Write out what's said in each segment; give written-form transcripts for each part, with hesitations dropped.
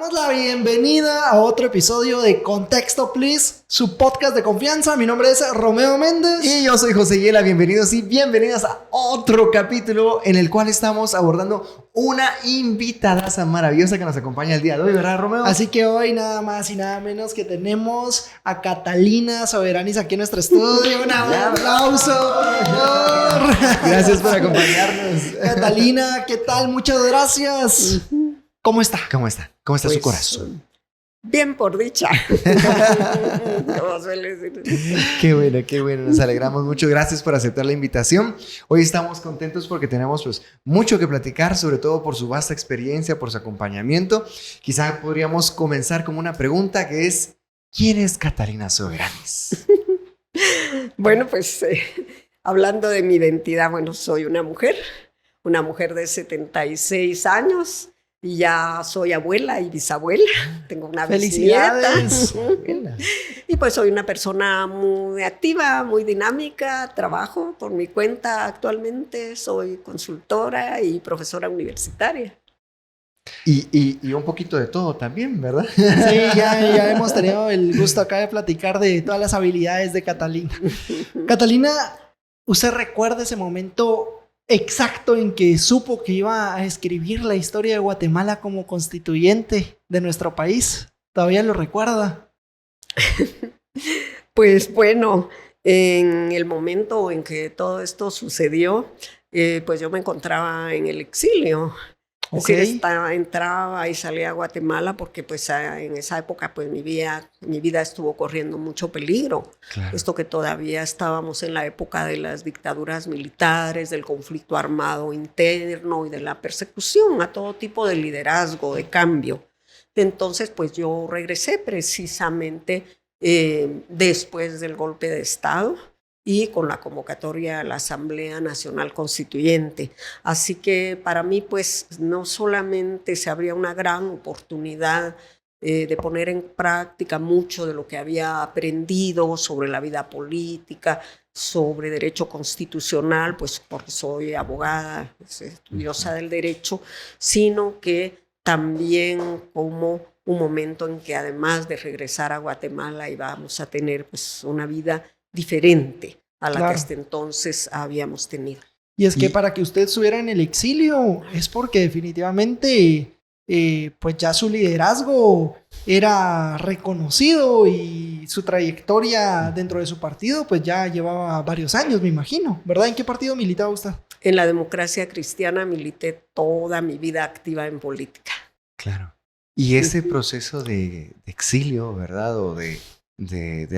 damos la bienvenida a otro episodio de Contexto Please, su podcast de confianza. Mi nombre es Romeo Méndez. Y yo soy José Yela. Bienvenidos y bienvenidas a otro capítulo en el cual estamos abordando una invitadaza maravillosa que nos acompaña el día de hoy, ¿verdad, Romeo? Así que hoy nada más y nada menos que tenemos a Catalina Soberanis aquí en nuestro estudio. Un aplauso, por favor. Gracias por acompañarnos. Catalina, ¿qué tal? Muchas gracias. ¿Cómo está? ¿Cómo está? ¿Cómo está su corazón? Bien, por dicha. Como suele decir. Qué bueno. Nos alegramos mucho. Gracias por aceptar la invitación. Hoy estamos contentos porque tenemos pues mucho que platicar, sobre todo por su vasta experiencia, por su acompañamiento. Quizá podríamos comenzar con una pregunta que es: ¿quién es Catalina Soberanis? Bueno, pues hablando de mi identidad, bueno, soy una mujer de 76 años. Y ya soy abuela y bisabuela. Tengo una bisnieta. ¡Felicidades! Y pues soy una persona muy activa, muy dinámica. Trabajo por mi cuenta actualmente. Soy consultora y profesora universitaria. Y un poquito de todo también, ¿verdad? Sí, ya hemos tenido el gusto acá de platicar de todas las habilidades de Catalina. Catalina, ¿usted recuerda ese momento exacto en que supo que iba a escribir la historia de Guatemala como constituyente de nuestro país? ¿Todavía lo recuerda? Pues bueno, en el momento en que todo esto sucedió, pues yo me encontraba en el exilio. Okay. Es decir, entraba y salía a Guatemala porque pues en esa época pues mi vida estuvo corriendo mucho peligro. Claro. Esto que todavía estábamos en la época de las dictaduras militares, del conflicto armado interno y de la persecución a todo tipo de liderazgo, de cambio. Entonces pues yo regresé precisamente después del golpe de Estado y con la convocatoria a la Asamblea Nacional Constituyente. Así que para mí, pues, no solamente se abría una gran oportunidad de poner en práctica mucho de lo que había aprendido sobre la vida política, sobre derecho constitucional, pues porque soy abogada, estudiosa del derecho, sino que también como un momento en que además de regresar a Guatemala íbamos a tener pues una vida diferente a la que hasta entonces habíamos tenido. Y es que para que usted estuviera en el exilio es porque definitivamente pues ya su liderazgo era reconocido y su trayectoria dentro de su partido pues ya llevaba varios años, me imagino, ¿verdad? ¿En qué partido militaba usted? En la Democracia Cristiana milité toda mi vida activa en política. Claro. Y ese proceso de exilio, ¿verdad? O de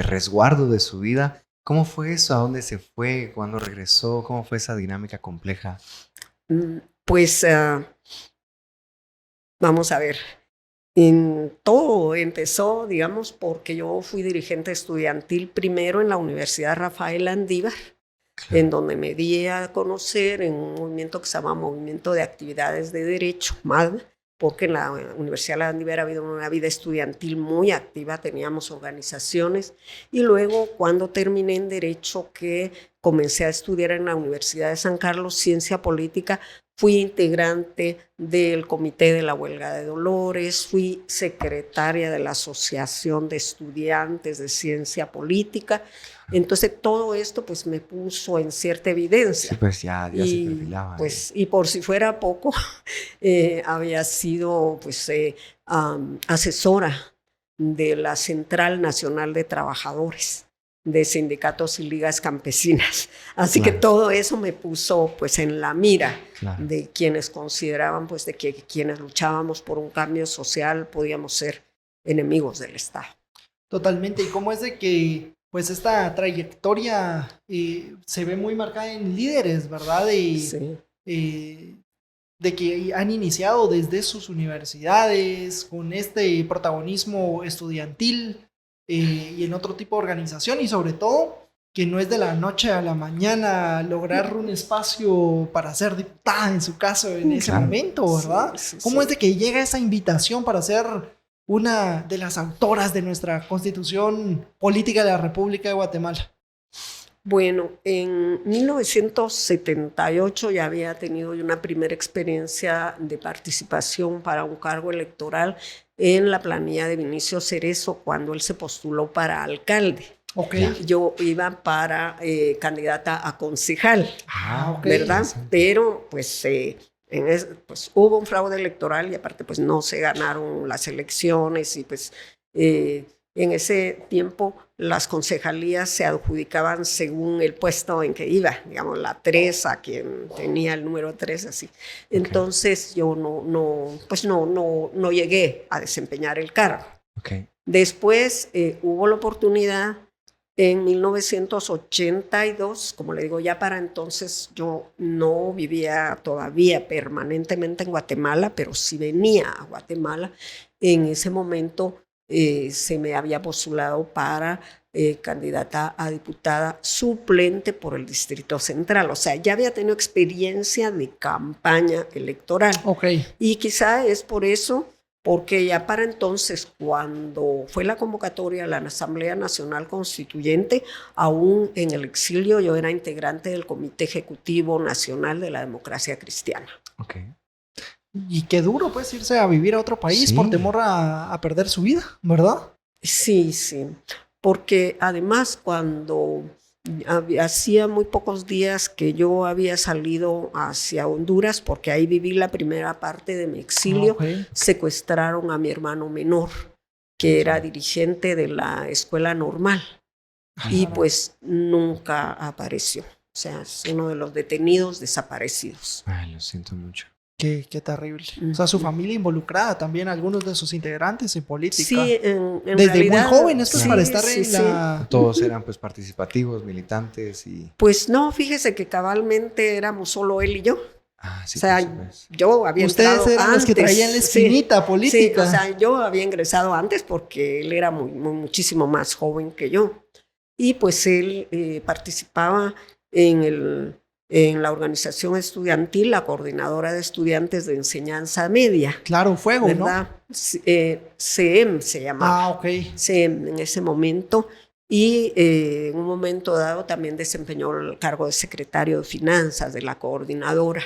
resguardo de su vida, ¿cómo fue eso? ¿A dónde se fue? ¿Cuándo regresó? ¿Cómo fue esa dinámica compleja? Pues vamos a ver. Todo empezó, digamos, porque yo fui dirigente estudiantil primero en la Universidad Rafael Landívar, claro, en donde me di a conocer en un movimiento que se llama Movimiento de Actividades de Derecho, MAD, porque en la Universidad Landívar ha habido una vida estudiantil muy activa, teníamos organizaciones, y luego cuando terminé en Derecho, que comencé a estudiar en la Universidad de San Carlos, Ciencia Política, fui integrante del Comité de la Huelga de Dolores, fui secretaria de la Asociación de Estudiantes de Ciencia Política. Entonces todo esto pues me puso en cierta evidencia. Sí, pues ya se perfilaba. Pues, y por si fuera poco, había sido pues asesora de la Central Nacional de Trabajadores, de sindicatos y ligas campesinas. Así que todo eso me puso pues en la mira de quienes consideraban pues de que quienes luchábamos por un cambio social podíamos ser enemigos del Estado. Totalmente. ¿Y cómo es de que pues esta trayectoria se ve muy marcada en líderes, ¿verdad? Sí. De que han iniciado desde sus universidades con este protagonismo estudiantil y en otro tipo de organización, y sobre todo que no es de la noche a la mañana lograr un espacio para ser diputada, en su caso, en ese momento, ¿verdad? Sí. ¿Cómo es de que llega esa invitación para ser una de las autoras de nuestra Constitución Política de la República de Guatemala? Bueno, en 1978 ya había tenido una primera experiencia de participación para un cargo electoral en la planilla de Vinicio Cerezo cuando él se postuló para alcalde. Ok. Yo iba para candidata a concejal, Ok. ¿verdad? Pero pues, pues hubo un fraude electoral y aparte pues no se ganaron las elecciones y pues en ese tiempo las concejalías se adjudicaban según el puesto en que iba, digamos la 3 a quien tenía el número 3 así. Entonces yo no llegué a desempeñar el cargo. Okay. Después hubo la oportunidad en 1982, como le digo, ya para entonces yo no vivía todavía permanentemente en Guatemala, pero sí venía a Guatemala. En ese momento se me había postulado para candidata a diputada suplente por el Distrito Central. O sea, ya había tenido experiencia de campaña electoral. Ok. Y quizá es por eso, porque ya para entonces, cuando fue la convocatoria a la Asamblea Nacional Constituyente, aún en el exilio yo era integrante del Comité Ejecutivo Nacional de la Democracia Cristiana. Okay. Y qué duro, pues, irse a vivir a otro país por temor a perder su vida, ¿verdad? Sí, sí. Porque además cuando hacía muy pocos días que yo había salido hacia Honduras, porque ahí viví la primera parte de mi exilio, secuestraron a mi hermano menor, que era dirigente de la escuela normal. Y pues nunca apareció. O sea, es uno de los detenidos desaparecidos. Ay, lo siento mucho. Qué terrible. O sea, su familia involucrada también, algunos de sus integrantes en política. Sí, en desde realidad, muy jóvenes, pues, sí, para estar sí, en la... Todos eran pues participativos, militantes y... Pues no, fíjese que cabalmente éramos solo él y yo. Ah, sí, o sea, yo había entrado ustedes eran antes. los que traían la espinita política. Sí, o sea, yo había ingresado antes porque él era muchísimo más joven que yo. Y pues él participaba en la organización estudiantil, la coordinadora de estudiantes de enseñanza media. Claro, Fuego, ¿verdad? ¿No? CEM se llamaba. Ah, ok. CEM en ese momento. Y en un momento dado también desempeñó el cargo de secretario de finanzas de la coordinadora.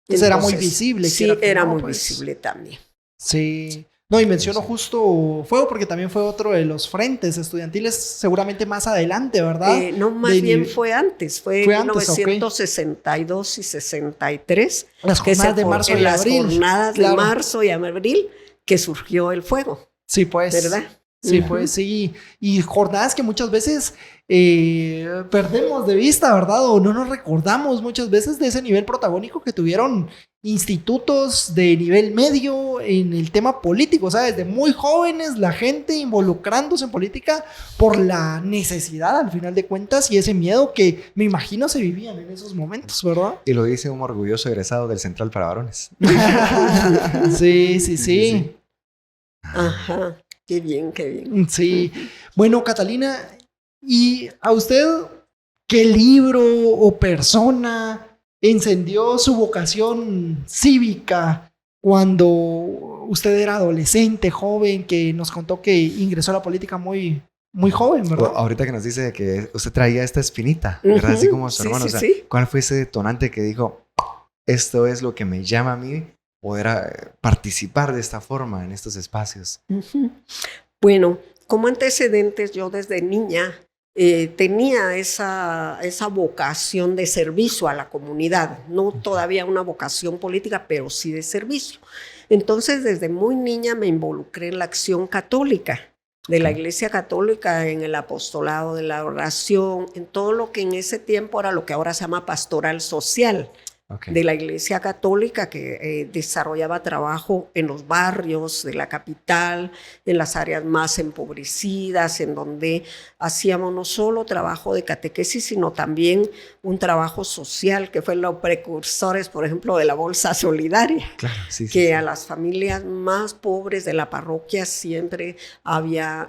Entonces era muy visible. Sí, era muy visible también. Sí. No, y menciono justo Fuego porque también fue otro de los frentes estudiantiles, seguramente más adelante, ¿verdad? No, más bien fue antes, fue en 1962 y 63. Las jornadas de marzo y abril. Las jornadas de marzo y abril que surgió el Fuego. Sí, pues. ¿Verdad? Sí, pues sí. Y jornadas que muchas veces perdemos de vista, ¿verdad? O no nos recordamos muchas veces de ese nivel protagónico que tuvieron institutos de nivel medio en el tema político. O sea, desde muy jóvenes la gente involucrándose en política por la necesidad, al final de cuentas, y ese miedo que me imagino se vivían en esos momentos, ¿verdad? Y lo dice un orgulloso egresado del Central para Varones. Sí. Ajá. Qué bien, qué bien. Sí. Bueno, Catalina, ¿y a usted qué libro o persona encendió su vocación cívica cuando usted era adolescente, joven, que nos contó que ingresó a la política muy joven, ¿verdad? Ahorita que nos dice que usted traía esta espinita, ¿verdad? Así como su hermano. Sí. ¿Cuál fue ese detonante que dijo, esto es lo que me llama a mí? Poder participar de esta forma en estos espacios. Bueno, como antecedentes, yo desde niña tenía esa vocación de servicio a la comunidad, no todavía una vocación política, pero sí de servicio. Entonces, desde muy niña me involucré en la acción católica, de la Iglesia Católica, en el apostolado de la oración, en todo lo que en ese tiempo era lo que ahora se llama pastoral social. De la Iglesia Católica, que desarrollaba trabajo en los barrios de la capital, en las áreas más empobrecidas, en donde hacíamos no solo trabajo de catequesis, sino también un trabajo social, que fue los precursores, por ejemplo, de la Bolsa Solidaria, que a las familias más pobres de la parroquia siempre había,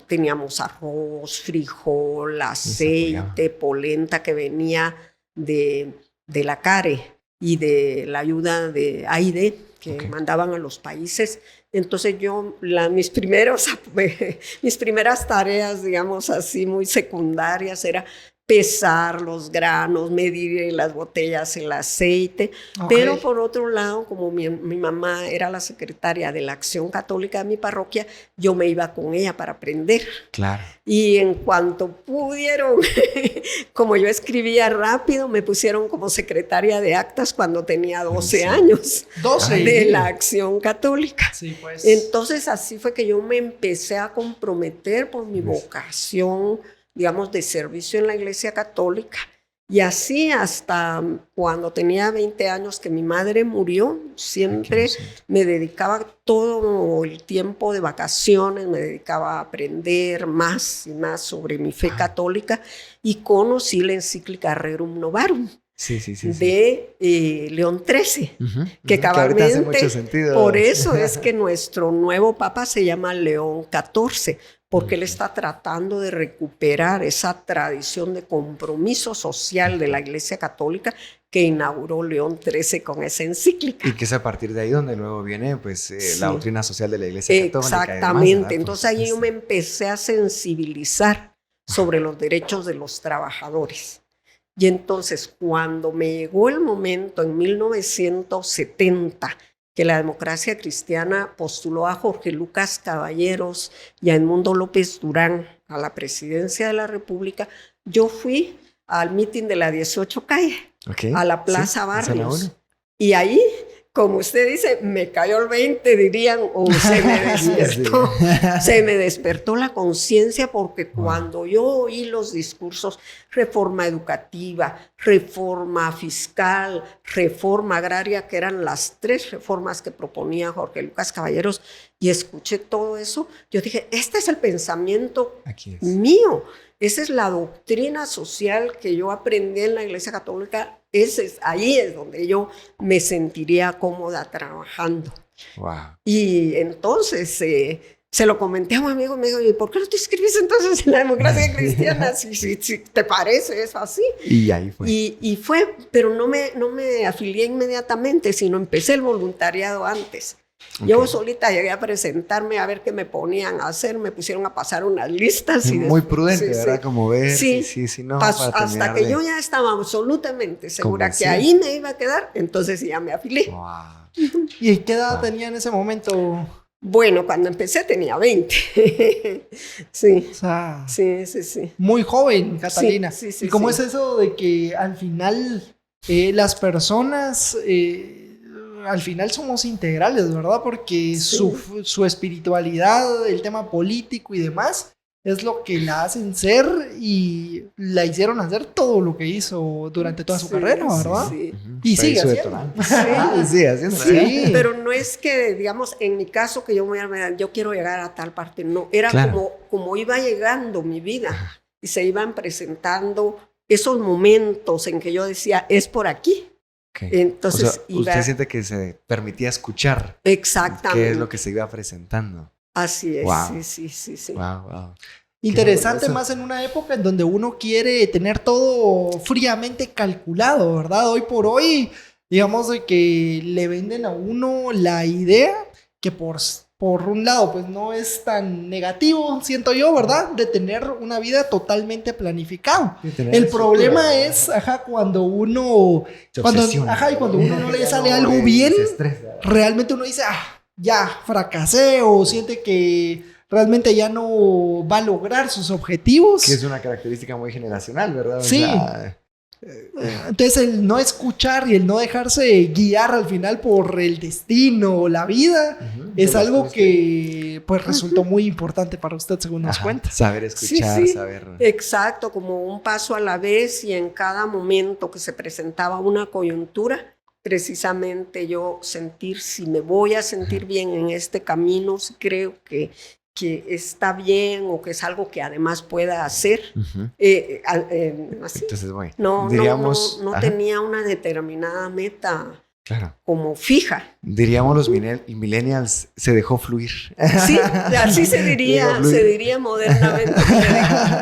teníamos arroz, frijol, aceite, polenta que venía de la CARE y de la ayuda de AIDE, que Ok. mandaban a los países. Entonces yo, mis primeras tareas, digamos así, muy secundarias, era pesar los granos, medir las botellas, el aceite. Ok. Pero por otro lado, como mi mamá era la secretaria de la Acción Católica de mi parroquia, yo me iba con ella para aprender. Claro. Y en cuanto pudieron, como yo escribía rápido, me pusieron como secretaria de actas cuando tenía 12 Sí. años 12. de la Acción Católica. Sí, pues. Entonces así fue que yo me empecé a comprometer por mi vocación, digamos, de servicio en la Iglesia Católica. Y así hasta cuando tenía 20 años que mi madre murió, siempre me dedicaba todo el tiempo de vacaciones, me dedicaba a aprender más y más sobre mi fe católica y conocí la encíclica Rerum Novarum Sí. de León XIII, que ahorita cabalmente, hace mucho sentido. por eso es que nuestro nuevo papa se llama León XIV, porque él está tratando de recuperar esa tradición de compromiso social de la Iglesia Católica que inauguró León XIII con esa encíclica. Y que es a partir de ahí donde luego viene pues Sí. la doctrina social de la Iglesia Católica. Exactamente. Además, Entonces ahí yo me empecé a sensibilizar sobre los derechos de los trabajadores. Y entonces cuando me llegó el momento en 1970 que la Democracia Cristiana postuló a Jorge Lucas Caballeros y a Edmundo López Durán a la presidencia de la República, yo fui al mitin de la 18 calle, a la Plaza Barrios. Y ahí, como usted dice, me cayó el 20, dirían, o se me despertó. Se me despertó la conciencia porque cuando yo oí los discursos, reforma educativa, reforma fiscal, reforma agraria, que eran las 3 reformas que proponía Jorge Lucas Caballeros, y escuché todo eso, yo dije, este es el pensamiento mío. Esa es la doctrina social que yo aprendí en la Iglesia Católica. Ahí es donde yo me sentiría cómoda trabajando. Wow. Y entonces se lo comenté a un amigo y me dijo, ¿y por qué no te inscribes entonces en la Democracia Cristiana? Si te parece, es así. Y ahí fue. Y fue, pero no me afilié inmediatamente, sino empecé el voluntariado antes. Yo solita llegué a presentarme a ver qué me ponían a hacer, me pusieron a pasar unas listas. Y muy prudente, sí, ¿verdad? Sí. Como ver, sí, no, hasta que yo ya estaba absolutamente segura que ahí me iba a quedar, entonces ya me afilié. Wow. ¿Y qué edad tenía en ese momento? Bueno, cuando empecé tenía 20. Sí. O sea, Sí. muy joven, Catalina. Sí. ¿Y cómo es eso de que al final las personas... al final somos integrales, ¿verdad? Porque su espiritualidad, el tema político y demás, es lo que la hacen ser y la hicieron hacer todo lo que hizo durante toda su carrera, ¿verdad? Sí. Y sigue haciendo. Sí, haciendo. Sí, pero no es que, digamos, en mi caso que yo quiero llegar a tal parte, no, era como iba llegando mi vida y se iban presentando esos momentos en que yo decía, es por aquí. Okay. Entonces, usted siente que se permitía escuchar. Exactamente. Qué es lo que se iba presentando. Así es, wow. Sí. Wow. Interesante más en una época en donde uno quiere tener todo fríamente calculado, ¿verdad? Hoy por hoy, digamos de que le venden a uno la idea que por un lado, pues no es tan negativo, siento yo, ¿verdad? De tener una vida totalmente planificada. El problema es, cuando uno... cuando uno no le sale algo bien, realmente uno dice, ya, fracasé, o siente que realmente ya no va a lograr sus objetivos. Que es una característica muy generacional, ¿verdad? Sí. Entonces el no escuchar y el no dejarse guiar al final por el destino o la vida es algo que pues resultó muy importante para usted, según nos cuenta. Saber escuchar, saber... Exacto, como un paso a la vez, y en cada momento que se presentaba una coyuntura, precisamente yo sentir si me voy a sentir bien en este camino, si creo que está bien o que es algo que además pueda hacer. Así. Entonces, bueno, no tenía una determinada meta como fija. Diríamos los millennials, se dejó fluir. Sí, así se diría modernamente.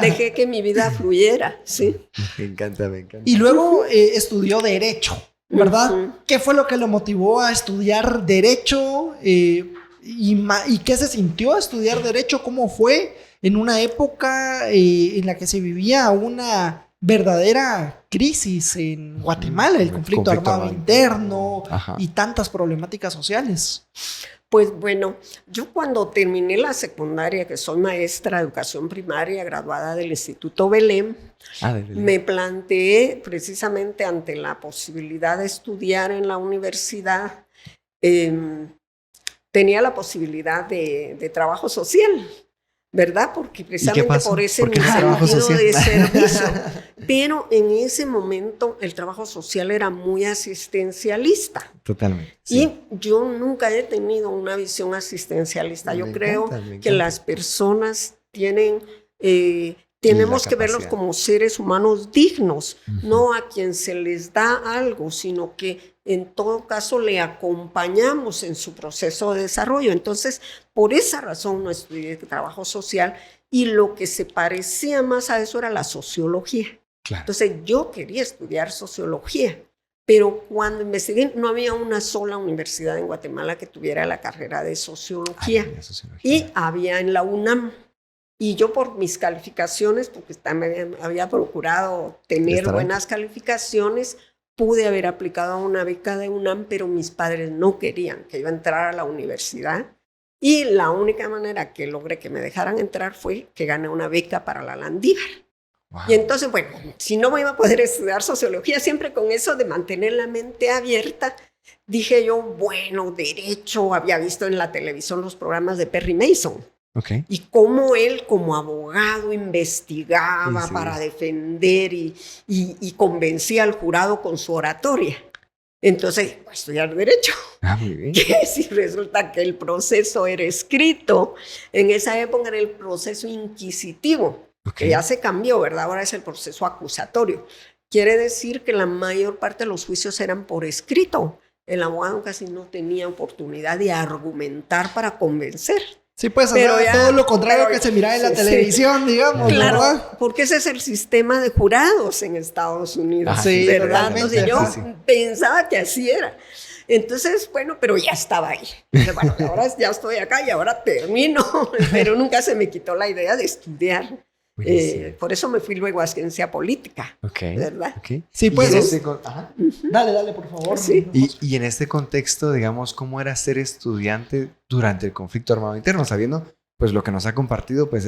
Dejé que mi vida fluyera, sí. Me encanta. Y luego estudió Derecho. ¿verdad? Ujú. ¿Qué fue lo que lo motivó a estudiar Derecho? ¿Y qué se sintió a estudiar Derecho? ¿Cómo fue en una época en la que se vivía una verdadera crisis en Guatemala, el conflicto armado interno Ajá. y tantas problemáticas sociales? Pues bueno, yo cuando terminé la secundaria, que soy maestra de educación primaria, graduada del Instituto Belém, me planteé precisamente ante la posibilidad de estudiar en la universidad, tenía la posibilidad de trabajo social, ¿verdad? Porque precisamente por ese ¿Por qué mi no trabajo sentido social? de servicio. Pero en ese momento el trabajo social era muy asistencialista. Totalmente. Sí. Y yo nunca he tenido una visión asistencialista. Yo creo que las personas tenemos que verlos como seres humanos dignos, no a quien se les da algo, sino que en todo caso le acompañamos en su proceso de desarrollo. Entonces, por esa razón no estudié trabajo social y lo que se parecía más a eso era la sociología. Claro. Entonces, yo quería estudiar sociología. Pero cuando investigué, no había una sola universidad en Guatemala que tuviera la carrera de sociología. Y había en la UNAM. Y yo por mis calificaciones, porque también había procurado tener buenas calificaciones, pude haber aplicado a una beca de UNAM, pero mis padres no querían que yo entrara a la universidad. Y la única manera que logré que me dejaran entrar fue que gané una beca para la Landívar. Wow. Y entonces, bueno, si no me iba a poder estudiar sociología, siempre con eso de mantener la mente abierta, dije yo, bueno, derecho, había visto en la televisión los programas de Perry Mason. Okay. Y cómo él como abogado investigaba para defender y convencía al jurado con su oratoria. Entonces, voy a estudiar derecho. Muy bien. Que si resulta que el proceso era escrito, en esa época era el proceso inquisitivo. Que ya se cambió, ¿verdad? Ahora es el proceso acusatorio. Quiere decir que la mayor parte de los juicios eran por escrito. El abogado casi no tenía oportunidad de argumentar para convencer. Sí, pues hacer todo lo contrario que se miraba en la televisión, digamos, claro, ¿verdad? Porque ese es el sistema de jurados en Estados Unidos, sí, ¿verdad? Entonces yo pensaba que así era. Entonces, bueno, pero ya estaba ahí. Entonces, bueno, ahora ya estoy acá y ahora termino, pero nunca se me quitó la idea de estudiar. Por eso me fui luego a ciencia política, ¿verdad? Sí, pues. Dale, por favor. Sí. Y en este contexto, digamos, ¿cómo era ser estudiante durante el conflicto armado interno? Sabiendo, pues, lo que nos ha compartido, pues,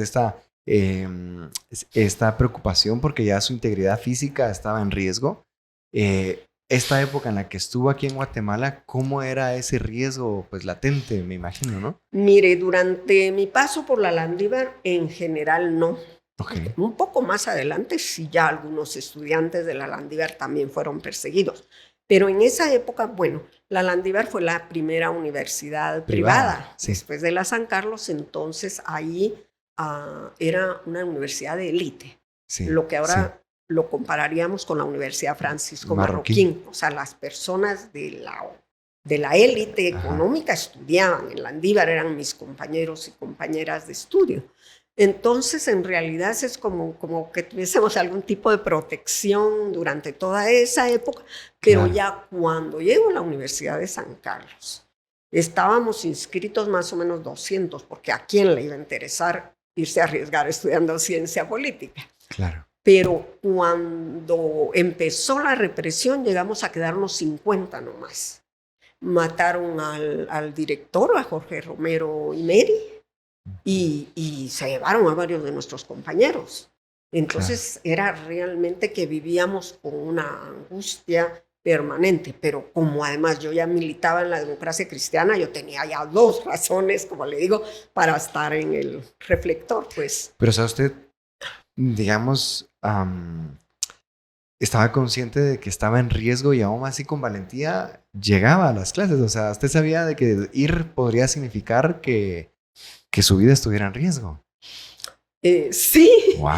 esta preocupación porque ya su integridad física estaba en riesgo. Esta época en la que estuvo aquí en Guatemala, ¿cómo era ese riesgo, pues, latente, me imagino, no? Mire, durante mi paso por la Landívar, en general, no. Un poco más adelante, sí, ya algunos estudiantes de la Landívar también fueron perseguidos. Pero en esa época, bueno, la Landívar fue la primera universidad privada. Después de la San Carlos, entonces ahí era una universidad de élite. Lo que ahora lo compararíamos con la Universidad Francisco Marroquín. O sea, las personas de la élite económica estudiaban en Landívar, eran mis compañeros y compañeras de estudio. Entonces, en realidad es como que tuviésemos algún tipo de protección durante toda esa época, pero ya cuando llego a la Universidad de San Carlos, estábamos inscritos más o menos 200, porque ¿a quién le iba a interesar irse a arriesgar estudiando ciencia política? Claro. Pero cuando empezó la represión, llegamos a quedarnos 50 nomás. Mataron al director, a Jorge Romero Imeri, y se llevaron a varios de nuestros compañeros. Entonces era realmente que vivíamos con una angustia permanente, pero como además yo ya militaba en la democracia cristiana, yo tenía ya 2 razones, como le digo, para estar en el reflector, pues. Pero, o sea, usted, digamos, estaba consciente de que estaba en riesgo y aún así con valentía llegaba a las clases. O sea, usted sabía de que ir podría significar que su vida estuviera en riesgo. Sí, wow.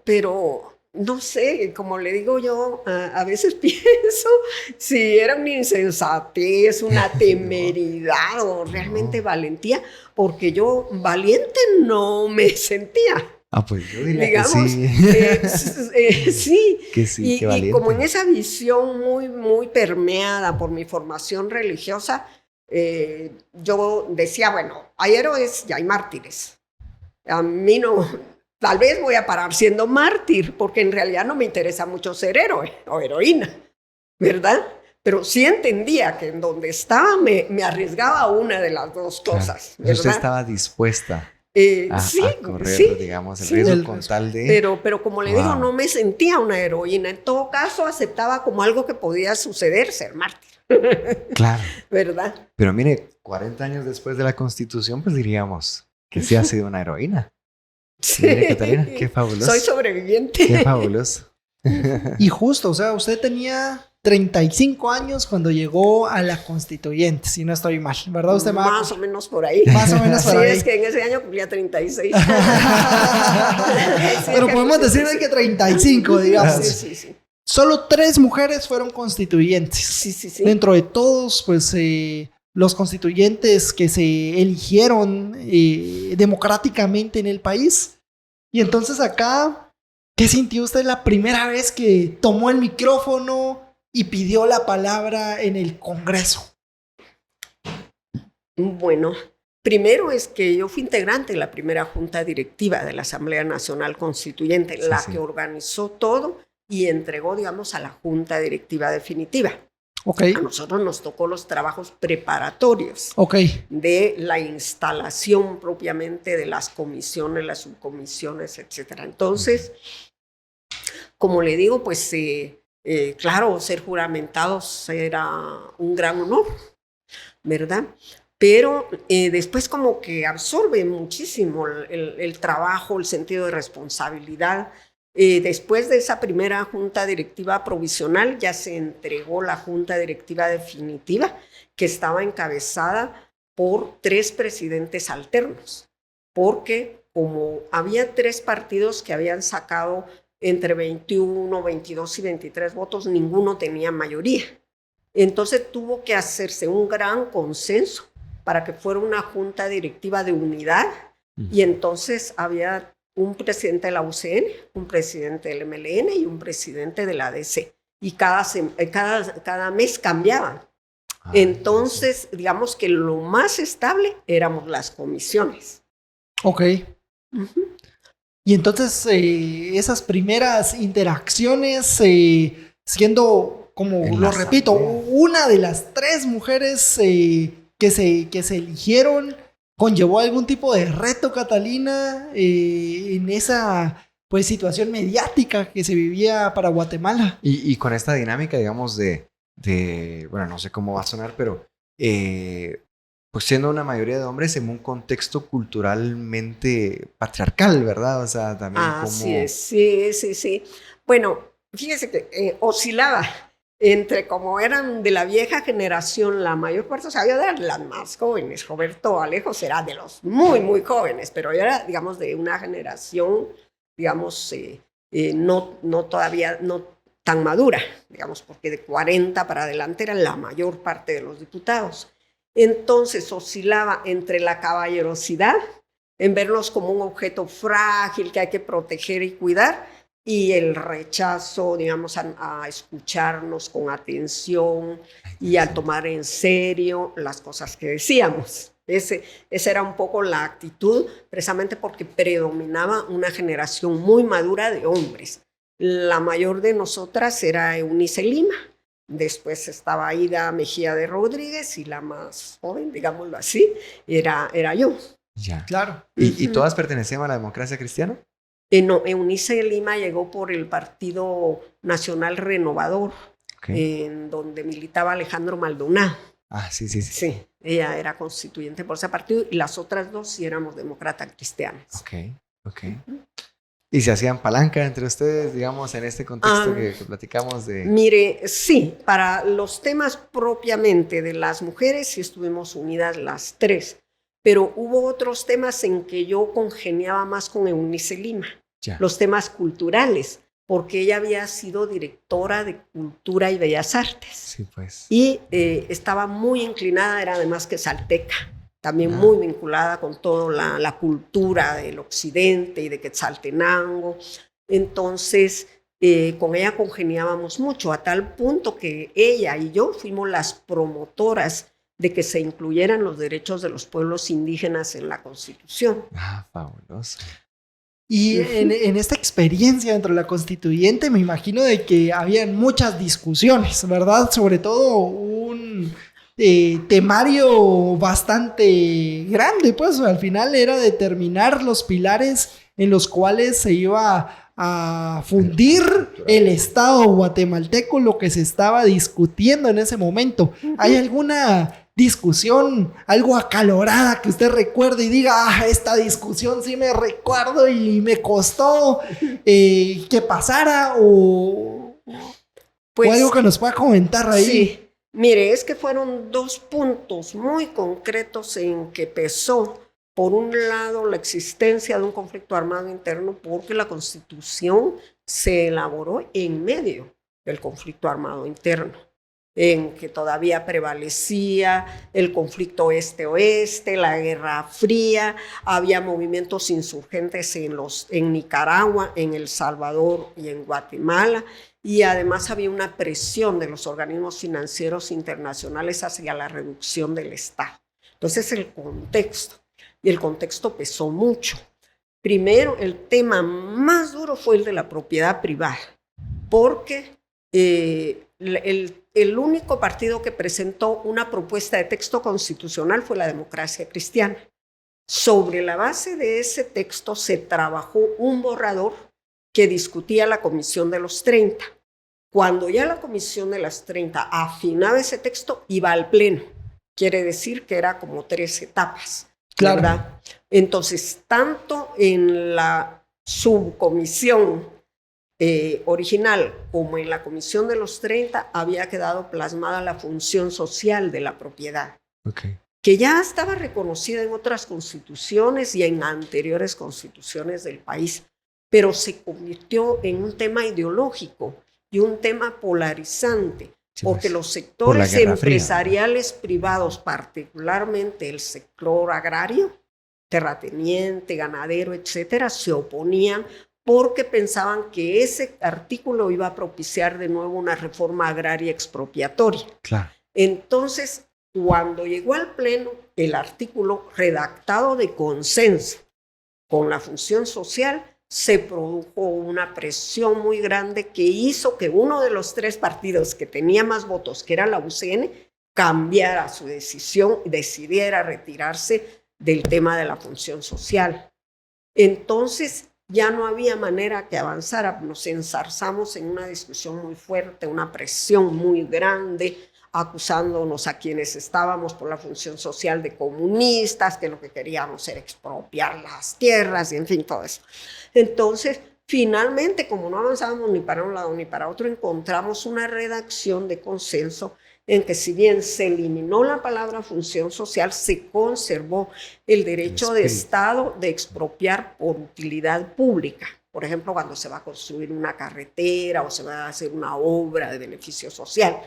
pero no sé, como le digo yo, a veces pienso si era una insensatez, una temeridad o realmente valentía, porque yo valiente no me sentía. Ah, pues yo diría digamos, que sí. sí. Que sí, qué valiente. Y como en esa visión muy, muy permeada por mi formación religiosa, yo decía, bueno, hay héroes y hay mártires. A mí no, tal vez voy a parar siendo mártir, porque en realidad no me interesa mucho ser héroe o heroína, ¿verdad? Pero sí entendía que en donde estaba me arriesgaba a una de las dos cosas, Claro. Usted ¿verdad? estaba dispuesta Sí, a correr, sí, digamos, el sí. riesgo con tal de... Pero como le digo, no me sentía una heroína. En todo caso, aceptaba como algo que podía suceder ser mártir, Claro. ¿verdad? Pero mire, 40 años después de la Constitución, pues diríamos que sí ha sido una heroína. Sí. Mire, Catalina, qué fabuloso. Soy sobreviviente. Qué fabuloso. Y justo, o sea, usted tenía 35 años cuando llegó a la Constituyente, si no estoy mal, ¿verdad? Usted Más o menos por ahí. Más o menos por sí, ahí. es que en ese año cumplía 36. Pero podemos decir que 35, digamos. Sí. Solo 3 mujeres fueron constituyentes. Sí. Dentro de todos, pues, los constituyentes que se eligieron democráticamente en el país. Y entonces acá, ¿qué sintió usted la primera vez que tomó el micrófono y pidió la palabra en el Congreso? Bueno, primero es que yo fui integrante de la primera junta directiva de la Asamblea Nacional Constituyente, Sí. que organizó todo y entregó, digamos, a la junta directiva definitiva. Ok. A nosotros nos tocó los trabajos preparatorios Ok. de la instalación propiamente de las comisiones, las subcomisiones, etc. Entonces, como le digo, pues claro, ser juramentados era un gran honor, ¿verdad? Pero después como que absorbe muchísimo el trabajo, el sentido de responsabilidad. Después de esa primera junta directiva provisional ya se entregó la junta directiva definitiva, que estaba encabezada por 3 presidentes alternos, porque como había 3 partidos que habían sacado entre 21, 22 y 23 votos, ninguno tenía mayoría. Entonces tuvo que hacerse un gran consenso para que fuera una junta directiva de unidad, y entonces había un presidente de la UCN, un presidente del MLN y un presidente de la ADC. Y cada mes cambiaban. Entonces, digamos que lo más estable éramos las comisiones. Ok. Y entonces esas primeras interacciones, siendo, como lo repito, una de las 3 mujeres que se eligieron, ¿conllevó algún tipo de reto, Catalina, en esa pues situación mediática que se vivía para Guatemala? Y con esta dinámica, digamos, bueno, no sé cómo va a sonar, pero pues siendo una mayoría de hombres en un contexto culturalmente patriarcal, ¿verdad? O sea, también Así es, sí. Bueno, fíjese que oscilaba entre como eran de la vieja generación, la mayor parte, o sea, yo era de las más jóvenes. Roberto Alejos era de los muy, muy jóvenes, pero yo era, digamos, de una generación, digamos, no todavía, no tan madura, digamos, porque de 40 para adelante era la mayor parte de los diputados. Entonces oscilaba entre la caballerosidad, en verlos como un objeto frágil que hay que proteger y cuidar, y el rechazo, digamos, a escucharnos con atención y a tomar en serio las cosas que decíamos. Esa era un poco la actitud, precisamente porque predominaba una generación muy madura de hombres. La mayor de nosotras era Eunice Lima, después estaba Aida Mejía de Rodríguez, y la más joven, digámoslo así, era yo. Ya. Claro. ¿Y todas pertenecían a la democracia cristiana? No, Eunice Lima llegó por el Partido Nacional Renovador, en donde militaba Alejandro Maldonado. Ah, sí. Sí, ella era constituyente por ese partido, y las otras 2 sí éramos demócratas cristianas. Ok. ¿Y se hacían palanca entre ustedes, digamos, en este contexto que platicamos de...? Mire, sí, para los temas propiamente de las mujeres sí estuvimos unidas las 3, pero hubo otros temas en que yo congeniaba más con Eunice Lima, los temas culturales, porque ella había sido directora de Cultura y Bellas Artes. Sí, pues. Y estaba muy inclinada, era además que salteca, también muy vinculada con toda la cultura del occidente y de Quetzaltenango. Entonces, con ella congeniábamos mucho, a tal punto que ella y yo fuimos las promotoras de que se incluyeran los derechos de los pueblos indígenas en la Constitución. Fabuloso. Y en esta experiencia dentro de la constituyente me imagino de que habían muchas discusiones, ¿verdad? Sobre todo un temario bastante grande, pues al final era determinar los pilares en los cuales se iba a fundir el Estado guatemalteco, lo que se estaba discutiendo en ese momento. ¿Hay alguna discusión, algo acalorada que usted recuerde y diga, esta discusión sí me recuerdo y me costó que pasara, o algo que nos pueda comentar ahí? Sí, mire, es que fueron 2 puntos muy concretos en que pesó, por un lado, la existencia de un conflicto armado interno, porque la Constitución se elaboró en medio del conflicto armado interno, en que todavía prevalecía el conflicto este-oeste, la Guerra Fría, había movimientos insurgentes en Nicaragua, en El Salvador y en Guatemala, y además había una presión de los organismos financieros internacionales hacia la reducción del Estado. Entonces el contexto pesó mucho. Primero, el tema más duro fue el de la propiedad privada, porque el único partido que presentó una propuesta de texto constitucional fue la Democracia Cristiana. Sobre la base de ese texto se trabajó un borrador que discutía la Comisión de los 30. Cuando ya la Comisión de las 30 afinaba ese texto, iba al Pleno. Quiere decir que era como 3 etapas, claro, ¿verdad? Entonces, tanto en la subcomisión original como en la Comisión de los 30 había quedado plasmada la función social de la propiedad, que ya estaba reconocida en otras constituciones y en anteriores constituciones del país, pero se convirtió en un tema ideológico y un tema polarizante, porque los sectores empresariales privados, particularmente el sector agrario, terrateniente, ganadero, etcétera, se oponían porque pensaban que ese artículo iba a propiciar de nuevo una reforma agraria expropiatoria. Claro. Entonces, cuando llegó al Pleno, el artículo redactado de consenso con la función social, se produjo una presión muy grande que hizo que uno de los 3 partidos que tenía más votos, que era la UCN, cambiara su decisión y decidiera retirarse del tema de la función social. Entonces, ya no había manera que avanzara, nos enzarzamos en una discusión muy fuerte, una presión muy grande, acusándonos a quienes estábamos por la función social de comunistas, que lo que queríamos era expropiar las tierras y en fin, todo eso. Entonces, finalmente, como no avanzábamos ni para un lado ni para otro, encontramos una redacción de consenso en que, si bien se eliminó la palabra función social, se conservó el derecho de Estado de expropiar por utilidad pública. Por ejemplo, cuando se va a construir una carretera o se va a hacer una obra de beneficio social,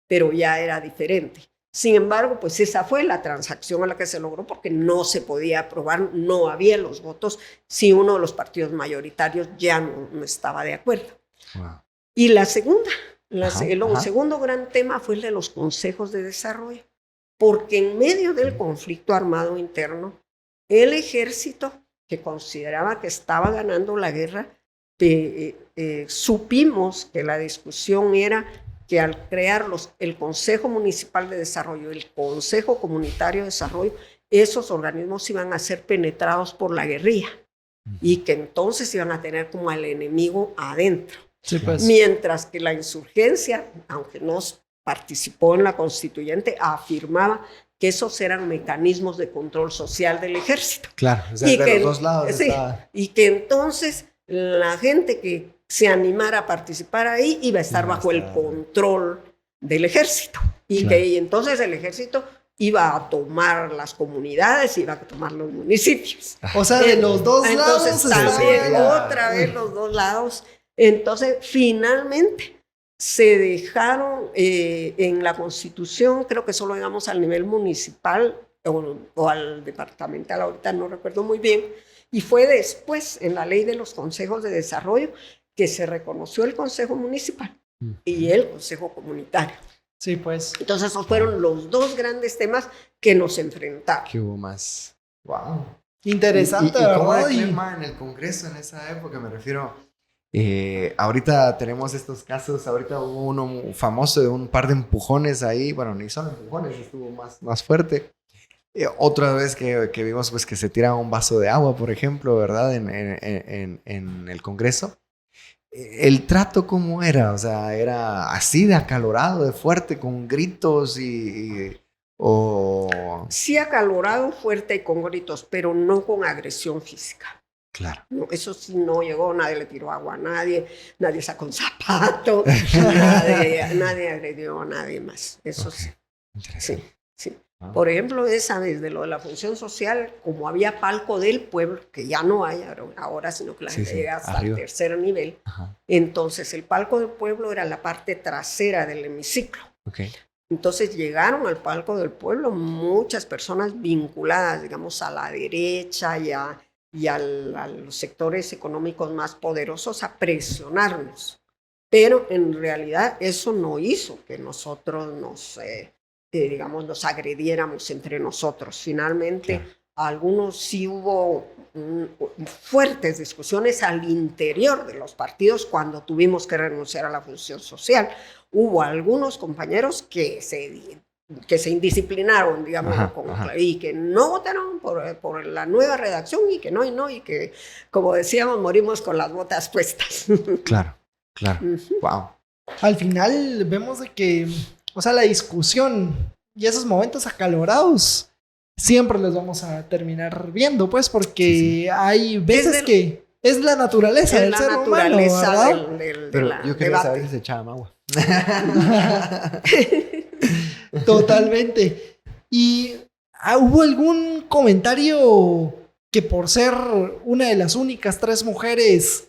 pero ya era diferente. Sin embargo, pues esa fue la transacción a la que se logró, porque no se podía aprobar, no había los votos si uno de los partidos mayoritarios ya no estaba de acuerdo. Wow. Y la segunda, el segundo gran tema fue el de los consejos de desarrollo, porque en medio del conflicto armado interno, el ejército, que consideraba que estaba ganando la guerra, supimos que la discusión era que al crear el Consejo Municipal de Desarrollo, el Consejo Comunitario de Desarrollo, esos organismos iban a ser penetrados por la guerrilla y que entonces iban a tener como al enemigo adentro. Sí, pues. Mientras que la insurgencia, aunque no participó en la constituyente, afirmaba que esos eran mecanismos de control social del ejército. Claro, o sea, de los 2 lados. Sí, y que entonces la gente que se animara a participar ahí iba a estar bajo el control del ejército. Y claro, que entonces el ejército iba a tomar las comunidades, iba a tomar los municipios. O sea, de los 2 lados. Entonces también otra vez los 2 lados. Entonces, finalmente se dejaron en la Constitución, creo que solo llegamos al nivel municipal, o al departamental, ahorita no recuerdo muy bien, y fue después en la ley de los consejos de desarrollo que se reconoció el consejo municipal y el consejo comunitario. Sí, pues. Entonces esos fueron los dos grandes temas que nos enfrentaron. ¿Qué hubo más? Wow. Interesante, ¿Y cómo era ¿verdad? el clima en el Congreso en esa época? Me refiero, ahorita tenemos estos casos, ahorita hubo uno famoso de un par de empujones ahí, bueno, ni son empujones, estuvo más fuerte. Otra vez que vimos pues que se tira un vaso de agua, por ejemplo, ¿verdad? En el Congreso. ¿El trato cómo era? O sea, ¿era así de acalorado, de fuerte, con gritos o...? Sí acalorado, fuerte y con gritos, pero no con agresión física. Claro. No, eso sí no llegó, nadie le tiró agua a nadie, nadie sacó un zapato, nadie agredió a nadie más. Eso Okay. sí. Interesante. Sí. Ah. Por ejemplo, esa vez de lo de la función social, como había palco del pueblo, que ya no hay ahora, sino que la gente llega hasta arriba. el tercer nivel, Ajá. entonces el palco del pueblo era la parte trasera del hemiciclo. Okay. Entonces llegaron al palco del pueblo muchas personas vinculadas, digamos, a la derecha y a los sectores económicos más poderosos a presionarnos. Pero en realidad eso no hizo que nosotros digamos, nos agrediéramos entre nosotros. Finalmente, Claro. algunos sí hubo fuertes discusiones al interior de los partidos cuando tuvimos que renunciar a la función social. Hubo algunos compañeros que se indisciplinaron, digamos, y que no votaron por la nueva redacción y que no, y que, como decíamos, morimos con las botas puestas. Claro. Wow. Al final vemos de que, o sea, la discusión y esos momentos acalorados siempre los vamos a terminar viendo, pues, porque hay veces que es la naturaleza del ser humano, ¿verdad? Pero yo quería saber si se echaban agua. Totalmente. ¿Y hubo algún comentario que por ser una de las únicas 3 mujeres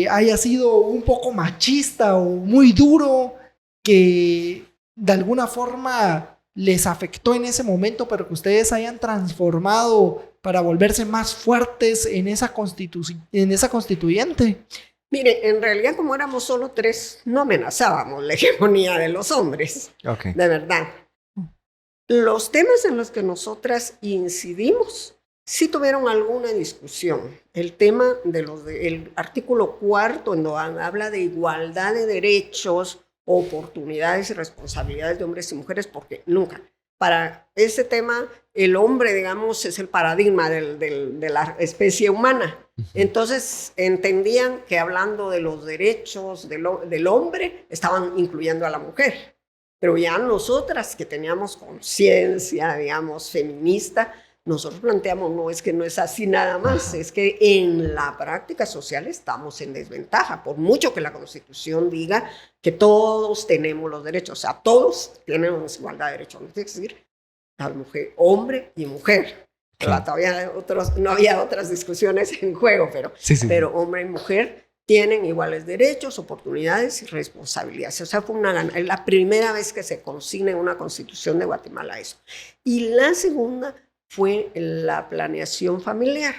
haya sido un poco machista o muy duro, que de alguna forma les afectó en ese momento, pero que ustedes hayan transformado para volverse más fuertes en esa constituyente? Mire, en realidad como éramos solo 3, no amenazábamos la hegemonía de los hombres, Okay. de verdad. Los temas en los que nosotras incidimos sí tuvieron alguna discusión. El tema del artículo 4, en donde habla de igualdad de derechos, oportunidades y responsabilidades de hombres y mujeres, porque nunca. Para ese tema, el hombre, digamos, es el paradigma de la especie humana. Entonces, entendían que hablando de los derechos del hombre, estaban incluyendo a la mujer. Pero ya nosotras, que teníamos conciencia, digamos, feminista, nosotros planteamos, no, es que no es así nada más, es que en la práctica social estamos en desventaja, por mucho que la Constitución diga que todos tenemos los derechos, o sea, todos tenemos igualdad de derechos, no tiene que decir la mujer, hombre y mujer. Claro. Todavía no había otras discusiones en juego, pero hombre y mujer tienen iguales derechos, oportunidades y responsabilidades. O sea, es la primera vez que se consigna en una Constitución de Guatemala eso. Y la segunda fue la planeación familiar.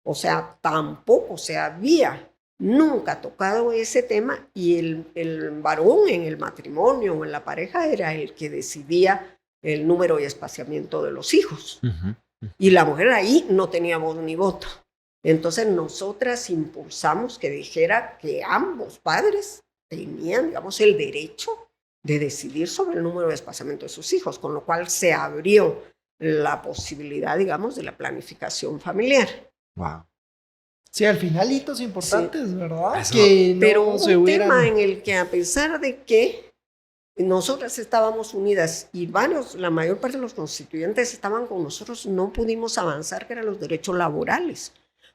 O sea, tampoco se había nunca tocado ese tema, y el varón en el matrimonio o en la pareja era el que decidía el número y espaciamiento de los hijos. Y la mujer ahí no tenía voz ni voto. Entonces nosotras impulsamos que dijera que ambos padres tenían, digamos, el derecho de decidir sobre el número de espaciamiento de sus hijos, con lo cual se abrió la posibilidad, digamos, de la planificación familiar. Wow. Sí, al final hitos importantes, sí, ¿verdad? Eso, que no pero se un hubieran... tema en el que, a pesar de que nosotras estábamos unidas y la mayor parte de los constituyentes estaban con nosotros, no pudimos avanzar, que eran los derechos laborales,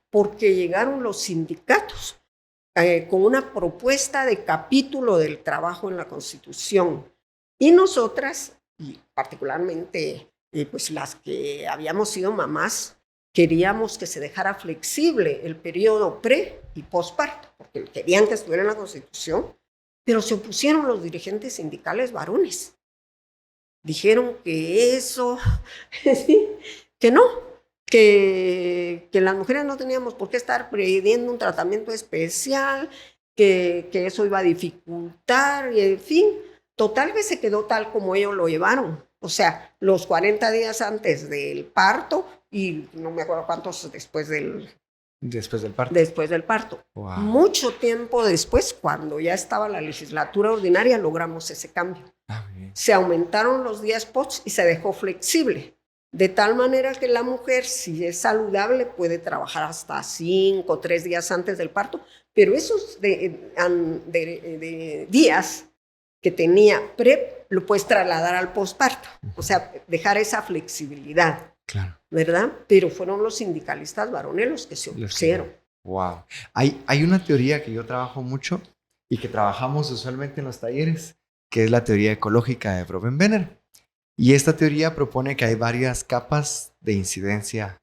porque llegaron los sindicatos con una propuesta de capítulo del trabajo en la Constitución. Y nosotras, y particularmente pues las que habíamos sido mamás, queríamos que se dejara flexible el periodo pre y posparto, porque querían que estuviera en la Constitución, pero se opusieron los dirigentes sindicales varones. dijeron que eso, que no, que las mujeres no teníamos por qué estar pidiendo un tratamiento especial, que eso iba a dificultar, y en fin, total que se quedó tal como ellos lo llevaron. O sea, los 40 días antes del parto y no me acuerdo cuántos después del parto. Después del parto. Wow. Mucho tiempo después, cuando ya estaba la legislatura ordinaria, logramos ese cambio. Se aumentaron los días post y se dejó flexible. De tal manera que la mujer, si es saludable, puede trabajar hasta 5 o 3 días antes del parto, pero esos de días que tenía PrEP lo puedes trasladar al posparto. O sea, dejar esa flexibilidad. Claro. ¿Verdad? Pero fueron los sindicalistas varones los que se opusieron. Wow. Hay una teoría que yo trabajo mucho y que trabajamos usualmente en los talleres, que es la teoría ecológica de Bronfenbrenner. Y esta teoría propone que hay varias capas de incidencia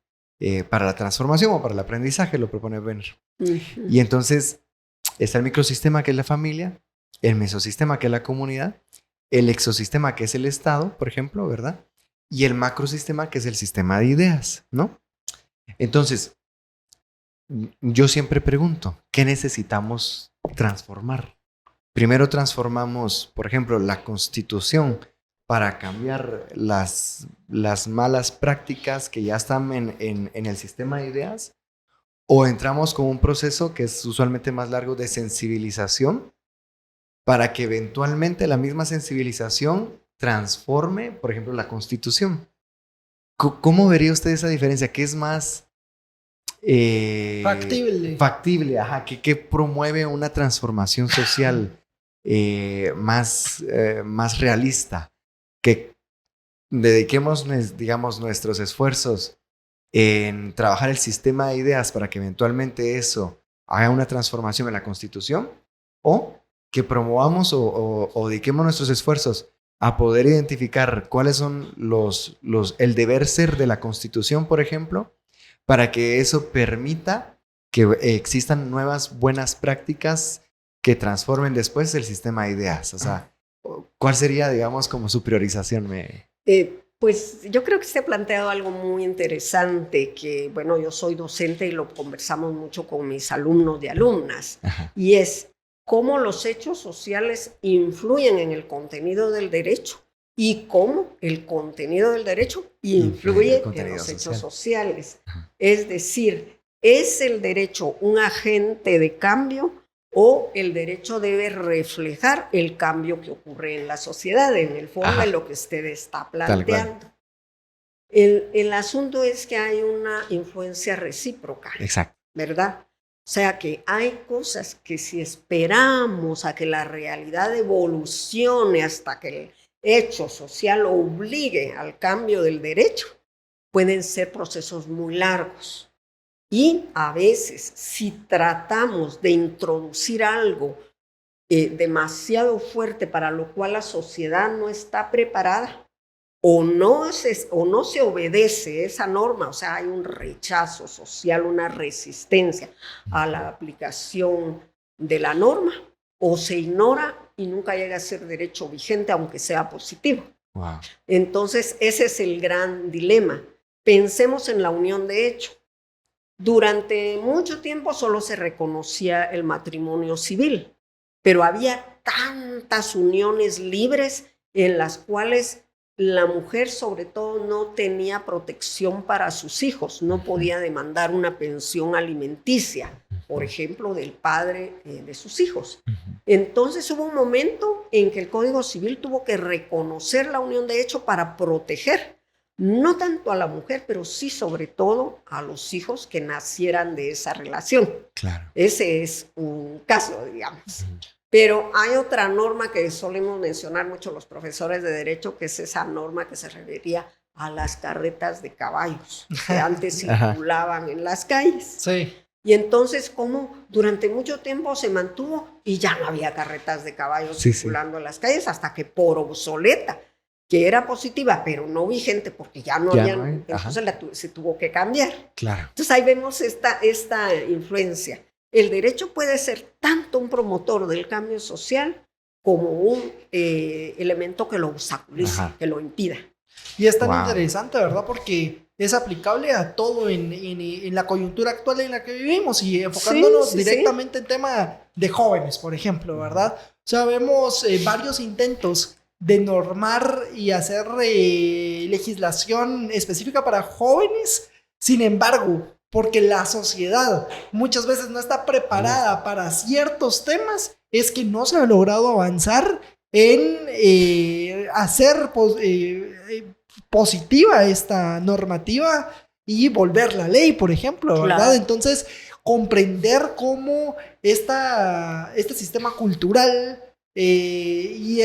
para la transformación o para el aprendizaje, lo propone Brenner. Y entonces está el microsistema, que es la familia, el mesosistema, que es la comunidad, el exosistema, que es el Estado, por ejemplo, ¿verdad? Y el macrosistema, que es el sistema de ideas, ¿no? Entonces, yo siempre pregunto, ¿qué necesitamos transformar? Primero transformamos, por ejemplo, la Constitución para cambiar las malas prácticas que ya están en el sistema de ideas, o entramos con un proceso que es usualmente más largo de sensibilización para que eventualmente la misma sensibilización transforme, por ejemplo, la Constitución. ¿Cómo vería usted esa diferencia? ¿Qué es más factible? Ajá, ¿qué promueve una transformación social más realista? Que dediquemos, digamos, nuestros esfuerzos en trabajar el sistema de ideas para que eventualmente eso haga una transformación en la Constitución, o que promovamos o dediquemos nuestros esfuerzos a poder identificar cuáles son el deber ser de la Constitución, por ejemplo, para que eso permita que existan nuevas buenas prácticas que transformen después el sistema de ideas. O sea, ¿cuál sería, digamos, como su priorización? Pues yo creo que se ha planteado algo muy interesante, que, bueno, yo soy docente y lo conversamos mucho con mis alumnos y alumnas, y es cómo los hechos sociales influyen en el contenido del derecho y cómo el contenido del derecho influye en los hechos sociales. Es decir, ¿es el derecho un agente de cambio o el derecho debe reflejar el cambio que ocurre en la sociedad, en el fondo de lo que usted está planteando? El asunto es que hay una influencia recíproca. Exacto. ¿Verdad? O sea que hay cosas que si esperamos a que la realidad evolucione hasta que el hecho social obligue al cambio del derecho, pueden ser procesos muy largos. Y a veces, si tratamos de introducir algo demasiado fuerte para lo cual la sociedad no está preparada, o no se obedece esa norma, o sea, hay un rechazo social, una resistencia a la aplicación de la norma, o se ignora y nunca llega a ser derecho vigente, aunque sea positivo. Wow. Entonces, ese es el gran dilema. Pensemos en la unión de hecho. Durante mucho tiempo solo se reconocía el matrimonio civil, pero había tantas uniones libres en las cuales la mujer, sobre todo, no tenía protección para sus hijos, no podía demandar una pensión alimenticia, por ejemplo, del padre de sus hijos. Entonces hubo un momento en que el Código Civil tuvo que reconocer la unión de hecho para proteger, no tanto a la mujer, pero sí sobre todo a los hijos que nacieran de esa relación. Claro. Ese es un caso, digamos. Pero hay otra norma que solemos mencionar mucho los profesores de derecho, que es esa norma que se refería a las carretas de caballos, que antes circulaban en las calles. Sí. Y entonces, como durante mucho tiempo se mantuvo y ya no había carretas de caballos circulando en las calles, hasta que por obsoleta, que era positiva, pero no vigente, porque ya no había, entonces se tuvo que cambiar. Claro. Entonces ahí vemos esta influencia. El derecho puede ser tanto un promotor del cambio social como un elemento que lo obstaculice, que lo impida. Y es tan interesante, ¿verdad? Porque es aplicable a todo en la coyuntura actual en la que vivimos y enfocándonos directamente en tema de jóvenes, por ejemplo, ¿verdad? O sea, vemos varios intentos de normar y hacer legislación específica para jóvenes. Sin embargo, porque la sociedad muchas veces no está preparada para ciertos temas, es que no se ha logrado avanzar en hacer positiva esta normativa y volverla ley, por ejemplo, ¿verdad? Claro. Entonces, comprender cómo este sistema cultural y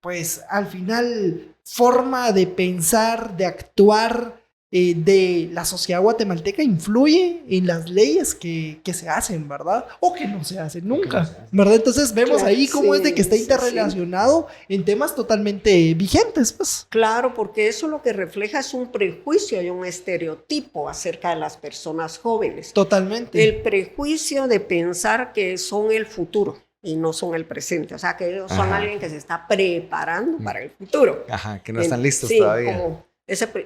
pues, al final, forma de pensar, de actuar de la sociedad guatemalteca influye en las leyes que se hacen, ¿verdad? O que no se hacen nunca, ¿verdad? Entonces vemos ahí cómo es de que está interrelacionado en temas totalmente vigentes, pues. Claro, porque eso lo que refleja es un prejuicio y un estereotipo acerca de las personas jóvenes. Totalmente. El prejuicio de pensar que son el futuro y no son el presente, o sea, que ellos son alguien que se está preparando para el futuro. Ajá, que no están listos todavía. Como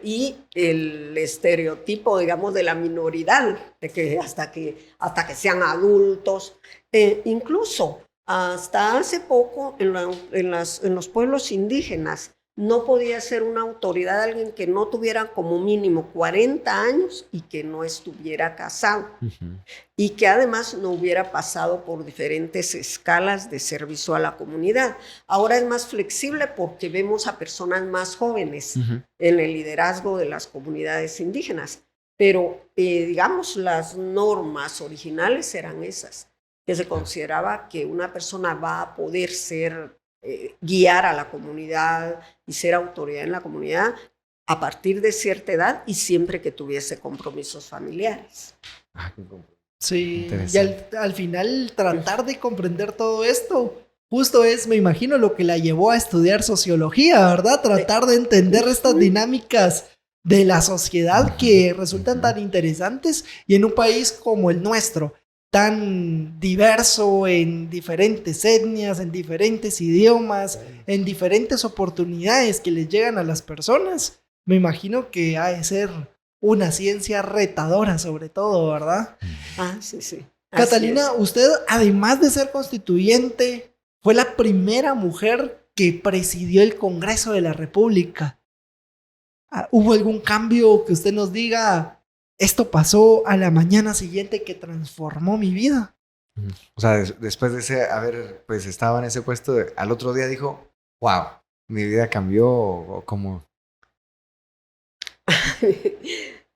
y el estereotipo, digamos, de la minoridad, de que hasta que sean adultos, incluso hasta hace poco en los pueblos indígenas no podía ser una autoridad alguien que no tuviera como mínimo 40 años y que no estuviera casado y que además no hubiera pasado por diferentes escalas de servicio a la comunidad. Ahora es más flexible porque vemos a personas más jóvenes en el liderazgo de las comunidades indígenas, pero digamos las normas originales eran esas, que se consideraba que una persona va a poder guiar a la comunidad y ser autoridad en la comunidad a partir de cierta edad y siempre que tuviese compromisos familiares. Sí, y al final tratar de comprender todo esto justo es, me imagino, lo que la llevó a estudiar sociología, ¿verdad? Tratar de entender estas dinámicas de la sociedad que resultan tan interesantes y en un país como el nuestro, tan diverso en diferentes etnias, en diferentes idiomas, en diferentes oportunidades que les llegan a las personas, me imagino que ha de ser una ciencia retadora sobre todo, ¿verdad? Sí. Catalina, usted, además de ser constituyente, fue la primera mujer que presidió el Congreso de la República. ¿Hubo algún cambio que usted nos diga? Esto pasó a la mañana siguiente que transformó mi vida. O sea, después de pues estaba en ese puesto, al otro día dijo, wow, mi vida cambió, o cómo.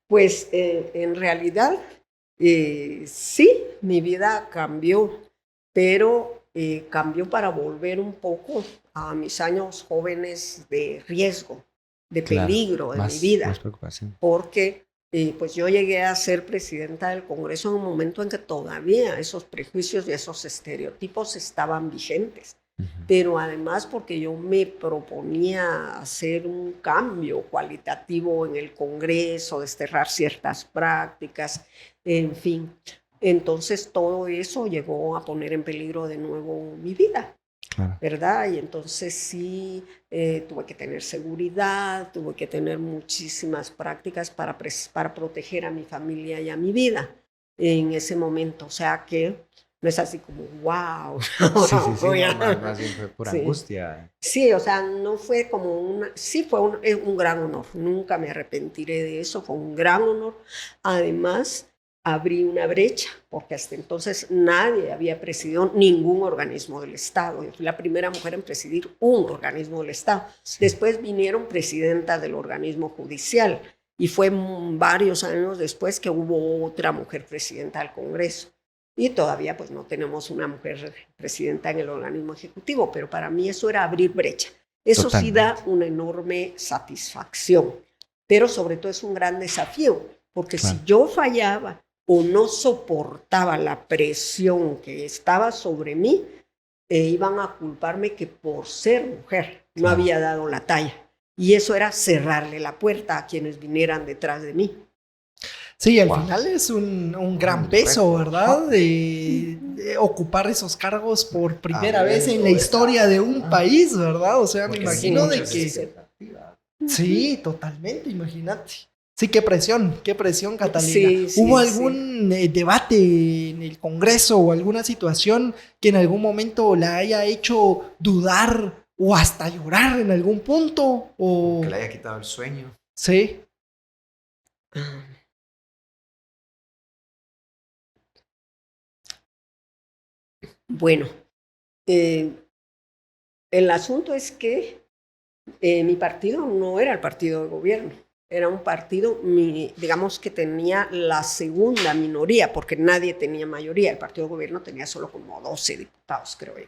Pues en realidad, sí, mi vida cambió, pero cambió para volver un poco a mis años jóvenes de riesgo, de peligro en mi vida. Más preocupación. Porque pues yo llegué a ser presidenta del Congreso en un momento en que todavía esos prejuicios y esos estereotipos estaban vigentes. Pero además porque yo me proponía hacer un cambio cualitativo en el Congreso, desterrar ciertas prácticas, en fin. Entonces todo eso llegó a poner en peligro de nuevo mi vida. Claro. ¿Verdad? Y entonces sí, tuve que tener seguridad, tuve que tener muchísimas prácticas para proteger a mi familia y a mi vida en ese momento. O sea que no es así como, wow. Más bien fue pura angustia. Sí, o sea, no fue como fue un gran honor. Nunca me arrepentiré de eso, fue un gran honor. Además, abrí una brecha, porque hasta entonces nadie había presidido ningún organismo del Estado. Yo fui la primera mujer en presidir un organismo del Estado. Sí. Después vinieron presidentas del organismo judicial y fue varios años después que hubo otra mujer presidenta del Congreso. Y todavía pues no tenemos una mujer presidenta en el organismo ejecutivo, pero para mí eso era abrir brecha. Eso sí da una enorme satisfacción, pero sobre todo es un gran desafío, porque si yo fallaba o no soportaba la presión que estaba sobre mí, iban a culparme que por ser mujer no había dado la talla. Y eso era cerrarle la puerta a quienes vinieran detrás de mí. Sí, al Wow. final es un gran Un peso, reto. ¿verdad? De ocupar esos cargos por primera ver, vez en la historia de un ah, país, ¿verdad? O sea, me porque Sí, imagino de muchas que... sí. expectativas. Sí, totalmente, imagínate. Sí, qué presión, Catalina. Sí, ¿Hubo sí, sí. algún debate en el Congreso o alguna situación que en algún momento la haya hecho dudar o hasta llorar en algún punto? O que O le haya quitado el sueño. sí, Ah, Bueno, eh, el asunto es que mi partido no era el partido de gobierno, era un partido, digamos que tenía la segunda minoría, porque nadie tenía mayoría, el partido de gobierno tenía solo como 12 diputados, creo yo.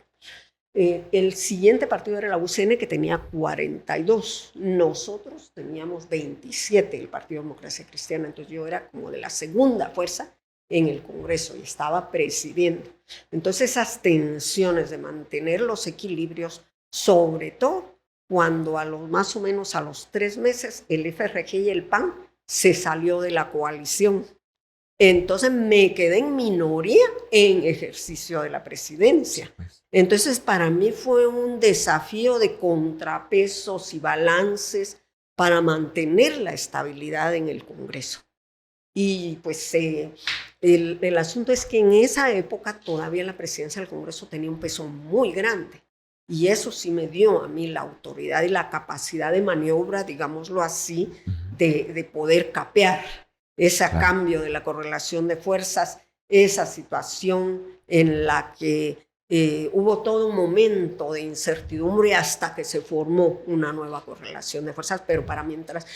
El siguiente partido era la UCN, que tenía 42. Nosotros teníamos 27, el Partido Democracia Cristiana. Entonces yo era como de la segunda fuerza en el Congreso y estaba presidiendo. Entonces esas tensiones de mantener los equilibrios, sobre todo cuando más o menos a los 3 meses el FRG y el PAN se salió de la coalición. Entonces me quedé en minoría en ejercicio de la presidencia. Pues, Entonces para mí fue un desafío de contrapesos y balances para mantener la estabilidad en el Congreso. Y pues el asunto es que en esa época todavía la presidencia del Congreso tenía un peso muy grande. Y eso sí me dio a mí la autoridad y la capacidad de maniobra, digámoslo así, de poder capear ese claro. cambio de la correlación de fuerzas, esa situación en la que hubo todo un momento de incertidumbre hasta que se formó una nueva correlación de fuerzas, pero para mientras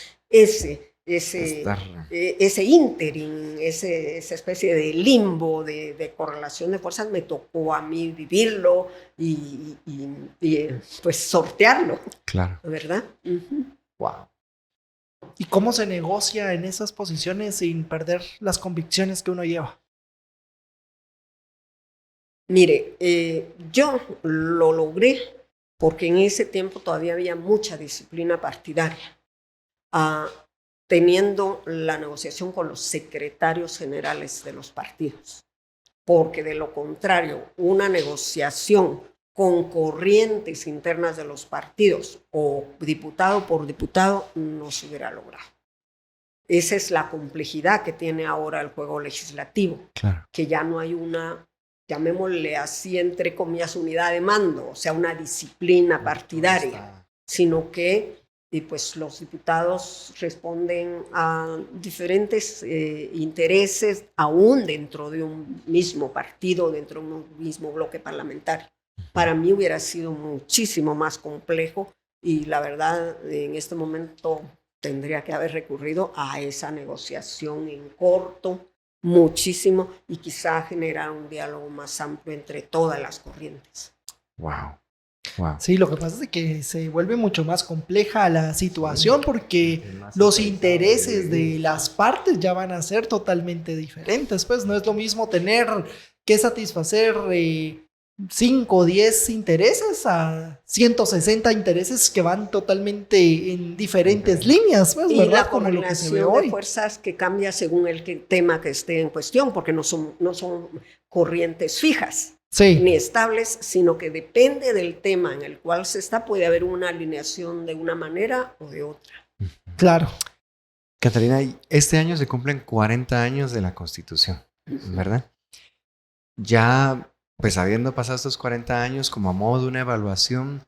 Estar. ese ínterin, esa especie de limbo de correlación de fuerzas, me tocó a mí vivirlo y pues sortearlo, Claro. ¿verdad? Uh-huh. Wow. ¿y cómo se negocia en esas posiciones sin perder las convicciones que uno lleva? Mire, yo lo logré porque en ese tiempo todavía había mucha disciplina partidaria, teniendo la negociación con los secretarios generales de los partidos, porque de lo contrario, una negociación con corrientes internas de los partidos o diputado por diputado no se hubiera logrado. Esa es la complejidad que tiene ahora el juego legislativo, Claro. que ya no hay una, llamémosle así, entre comillas, unidad de mando, o sea, una disciplina partidaria, sino que pues los diputados responden a diferentes intereses, aún dentro de un mismo partido, dentro de un mismo bloque parlamentario. Para mí hubiera sido muchísimo más complejo y la verdad, en este momento tendría que haber recurrido a esa negociación en corto, muchísimo, y quizá generar un diálogo más amplio entre todas las corrientes. Wow. Wow. Sí, lo que pasa es que se vuelve mucho más compleja la situación porque los intereses de las partes ya van a ser totalmente diferentes. Pues no es lo mismo tener que satisfacer 5 o 10 intereses a 160 intereses que van totalmente en diferentes líneas, pues, Y ¿verdad? la Como lo que se ve correlación de hoy. fuerzas que cambia según el tema que esté en cuestión, porque no son corrientes fijas Sí, ni estables, sino que depende del tema en el cual se está, puede haber una alineación de una manera o de otra. claro. Catalina, este año se cumplen 40 años de la Constitución, ¿verdad? Ya, pues habiendo pasado estos 40 años, como a modo de una evaluación,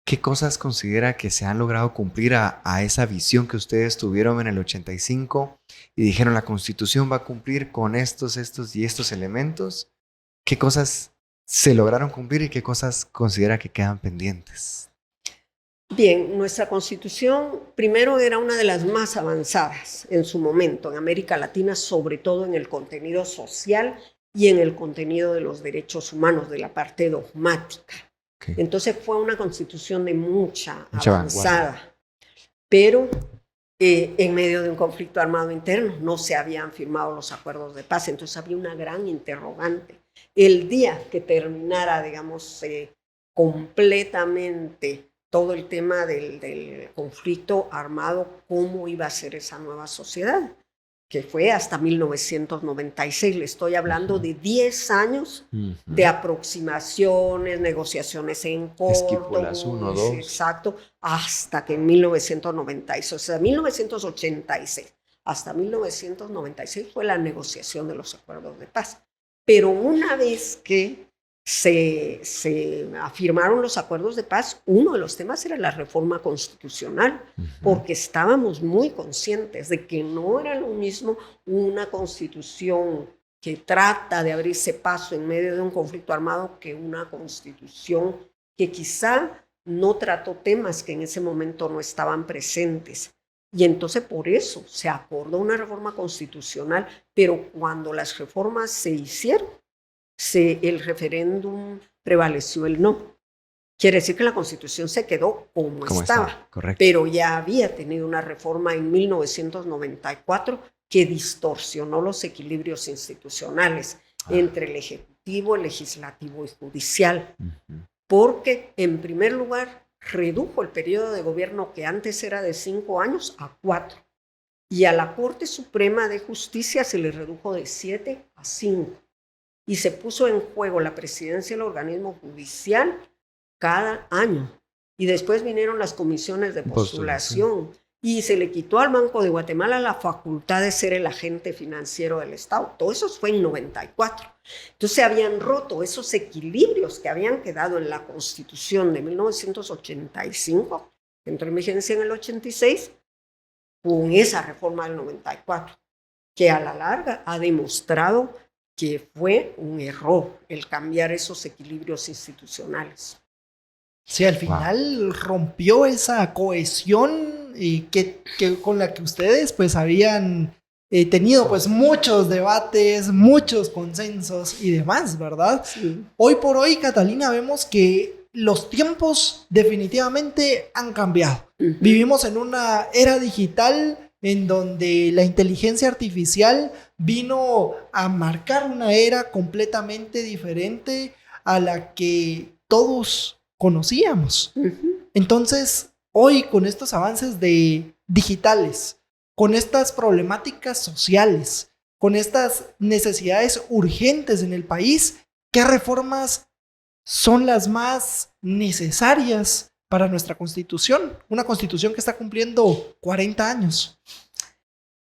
¿qué cosas considera que se han logrado cumplir a esa visión que ustedes tuvieron en el 85 y dijeron la Constitución va a cumplir con estos y estos elementos? ¿Qué cosas se lograron cumplir y qué cosas considera que quedan pendientes? Bien, nuestra Constitución primero era una de las más avanzadas en su momento en América Latina, sobre todo en el contenido social y en el contenido de los derechos humanos, de la parte dogmática. Okay. Entonces fue una Constitución de mucha avanzada, vanguardia, pero en medio de un conflicto armado interno no se habían firmado los acuerdos de paz, entonces había una gran interrogante. El día que terminara, digamos, completamente todo el tema del conflicto armado, ¿cómo iba a ser esa nueva sociedad? que fue hasta 1996. Le estoy hablando de 10 años de aproximaciones, negociaciones en Esquipulas 1, 2. exacto, hasta que en 1996, o sea, 1986 hasta 1996 fue la negociación de los acuerdos de paz. Pero una vez que se afirmaron los acuerdos de paz, uno de los temas era la reforma constitucional, porque estábamos muy conscientes de que no era lo mismo una constitución que trata de abrirse paso en medio de un conflicto armado que una constitución que quizá no trató temas que en ese momento no estaban presentes. Y entonces por eso se acordó una reforma constitucional, pero cuando las reformas se hicieron, el referéndum prevaleció el no. Quiere decir que la Constitución se quedó como estaba, pero ya había tenido una reforma en 1994 que distorsionó los equilibrios institucionales entre el Ejecutivo, el Legislativo y Judicial, porque en primer lugar redujo el periodo de gobierno que antes era de 5 años a 4, y a la Corte Suprema de Justicia se le redujo de 7 a 5. Y se puso en juego la presidencia del organismo judicial cada año. Y después vinieron las comisiones de postulación. Y se le quitó al Banco de Guatemala la facultad de ser el agente financiero del Estado. Todo eso fue en 94. Entonces se habían roto esos equilibrios que habían quedado en la Constitución de 1985, que entró en vigencia en el 86, con esa reforma del 94, que a la larga ha demostrado que fue un error el cambiar esos equilibrios institucionales. Sí, al final rompió esa cohesión que con la que ustedes pues habían tenido pues muchos debates, muchos consensos y demás, ¿verdad? Sí. Hoy por hoy, Catalina, vemos que los tiempos definitivamente han cambiado. Vivimos en una era digital en donde la inteligencia artificial vino a marcar una era completamente diferente a la que todos conocíamos. Entonces, hoy con estos avances digitales, con estas problemáticas sociales, con estas necesidades urgentes en el país, ¿qué reformas son las más necesarias para nuestra Constitución? Una Constitución que está cumpliendo 40 años.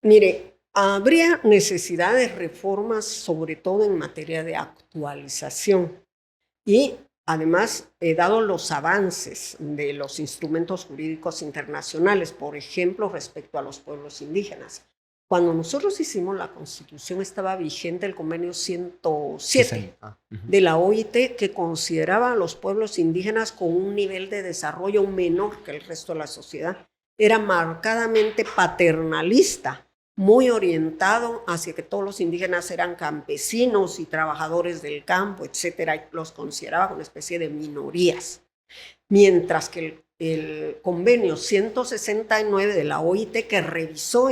Mire, habría necesidad de reformas, sobre todo en materia de actualización. Y además, dado los avances de los instrumentos jurídicos internacionales, por ejemplo, respecto a los pueblos indígenas. Cuando nosotros hicimos la Constitución estaba vigente el convenio 107 de la OIT, que consideraba a los pueblos indígenas con un nivel de desarrollo menor que el resto de la sociedad. Era marcadamente paternalista, muy orientado hacia que todos los indígenas eran campesinos y trabajadores del campo, etcétera, y los consideraba como una especie de minorías. Mientras que el convenio 169 de la OIT, que revisó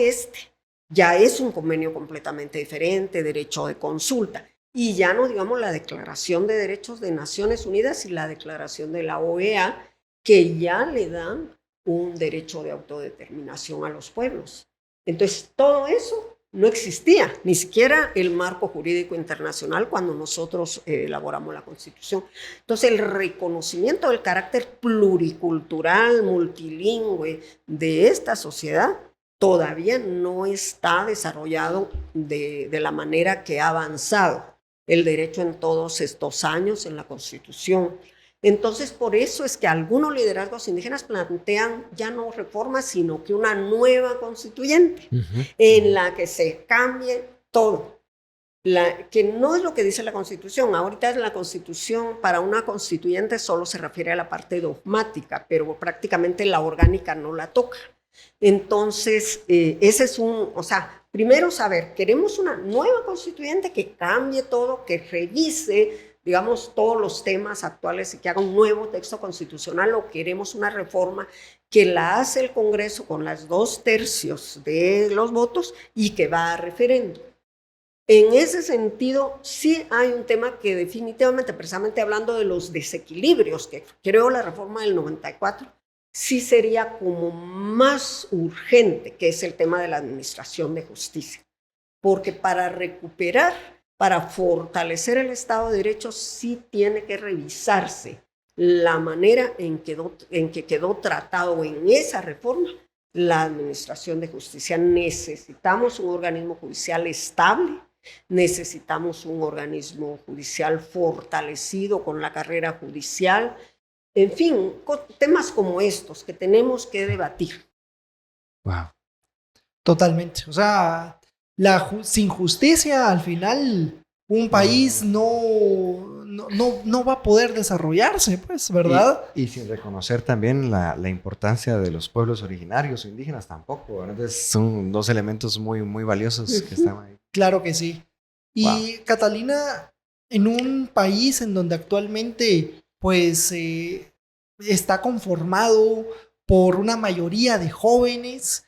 ya es un convenio completamente diferente, derecho de consulta, y ya no digamos la Declaración de Derechos de Naciones Unidas y la Declaración de la OEA, que ya le dan un derecho de autodeterminación a los pueblos. Entonces, todo eso no existía, ni siquiera el marco jurídico internacional cuando nosotros elaboramos la Constitución. Entonces, el reconocimiento del carácter pluricultural, multilingüe de esta sociedad todavía no está desarrollado de la manera que ha avanzado el derecho en todos estos años en la Constitución. Entonces, por eso es que algunos liderazgos indígenas plantean ya no reformas, sino que una nueva constituyente en la que se cambie todo. Que no es lo que dice la Constitución. Ahorita en la Constitución, para una constituyente solo se refiere a la parte dogmática, pero prácticamente la orgánica no la toca. Entonces, ese es primero saber, queremos una nueva constituyente que cambie todo, que revise, digamos, todos los temas actuales y que haga un nuevo texto constitucional, o queremos una reforma que la hace el Congreso con las 2/3 de los votos y que va a referéndum. En ese sentido, sí hay un tema que definitivamente, precisamente hablando de los desequilibrios que creó la reforma del 94, sí sería como más urgente, que es el tema de la administración de justicia. porque para recuperar, para fortalecer el Estado de Derecho, sí tiene que revisarse la manera en que quedó tratado en esa reforma la administración de justicia. Necesitamos un organismo judicial estable, necesitamos un organismo judicial fortalecido con la carrera judicial, en fin, temas como estos que tenemos que debatir. Wow. Totalmente. O sea, sin justicia, al final, un país no va a poder desarrollarse, pues, ¿verdad? Y sin reconocer también la importancia de los pueblos originarios o indígenas tampoco, ¿verdad? Entonces, son dos elementos muy, muy valiosos que están ahí. Claro que sí. Y Wow. Catalina, en un país en donde actualmente, pues, está conformado por una mayoría de jóvenes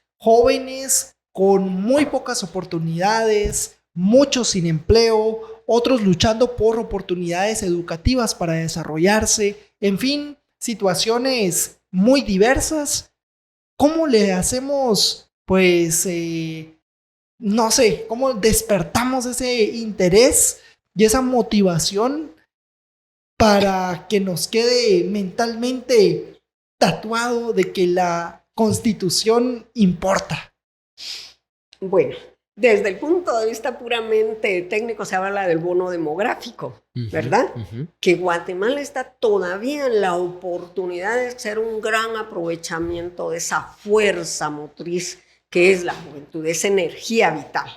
con muy pocas oportunidades, muchos sin empleo, otros luchando por oportunidades educativas para desarrollarse, en fin, situaciones muy diversas. ¿Cómo le hacemos, pues, no sé, cómo despertamos ese interés y esa motivación para que nos quede mentalmente tatuado de que la Constitución importa? Bueno, desde el punto de vista puramente técnico se habla del bono demográfico, ¿verdad? Que Guatemala está todavía en la oportunidad de hacer un gran aprovechamiento de esa fuerza motriz que es la juventud, esa energía vital,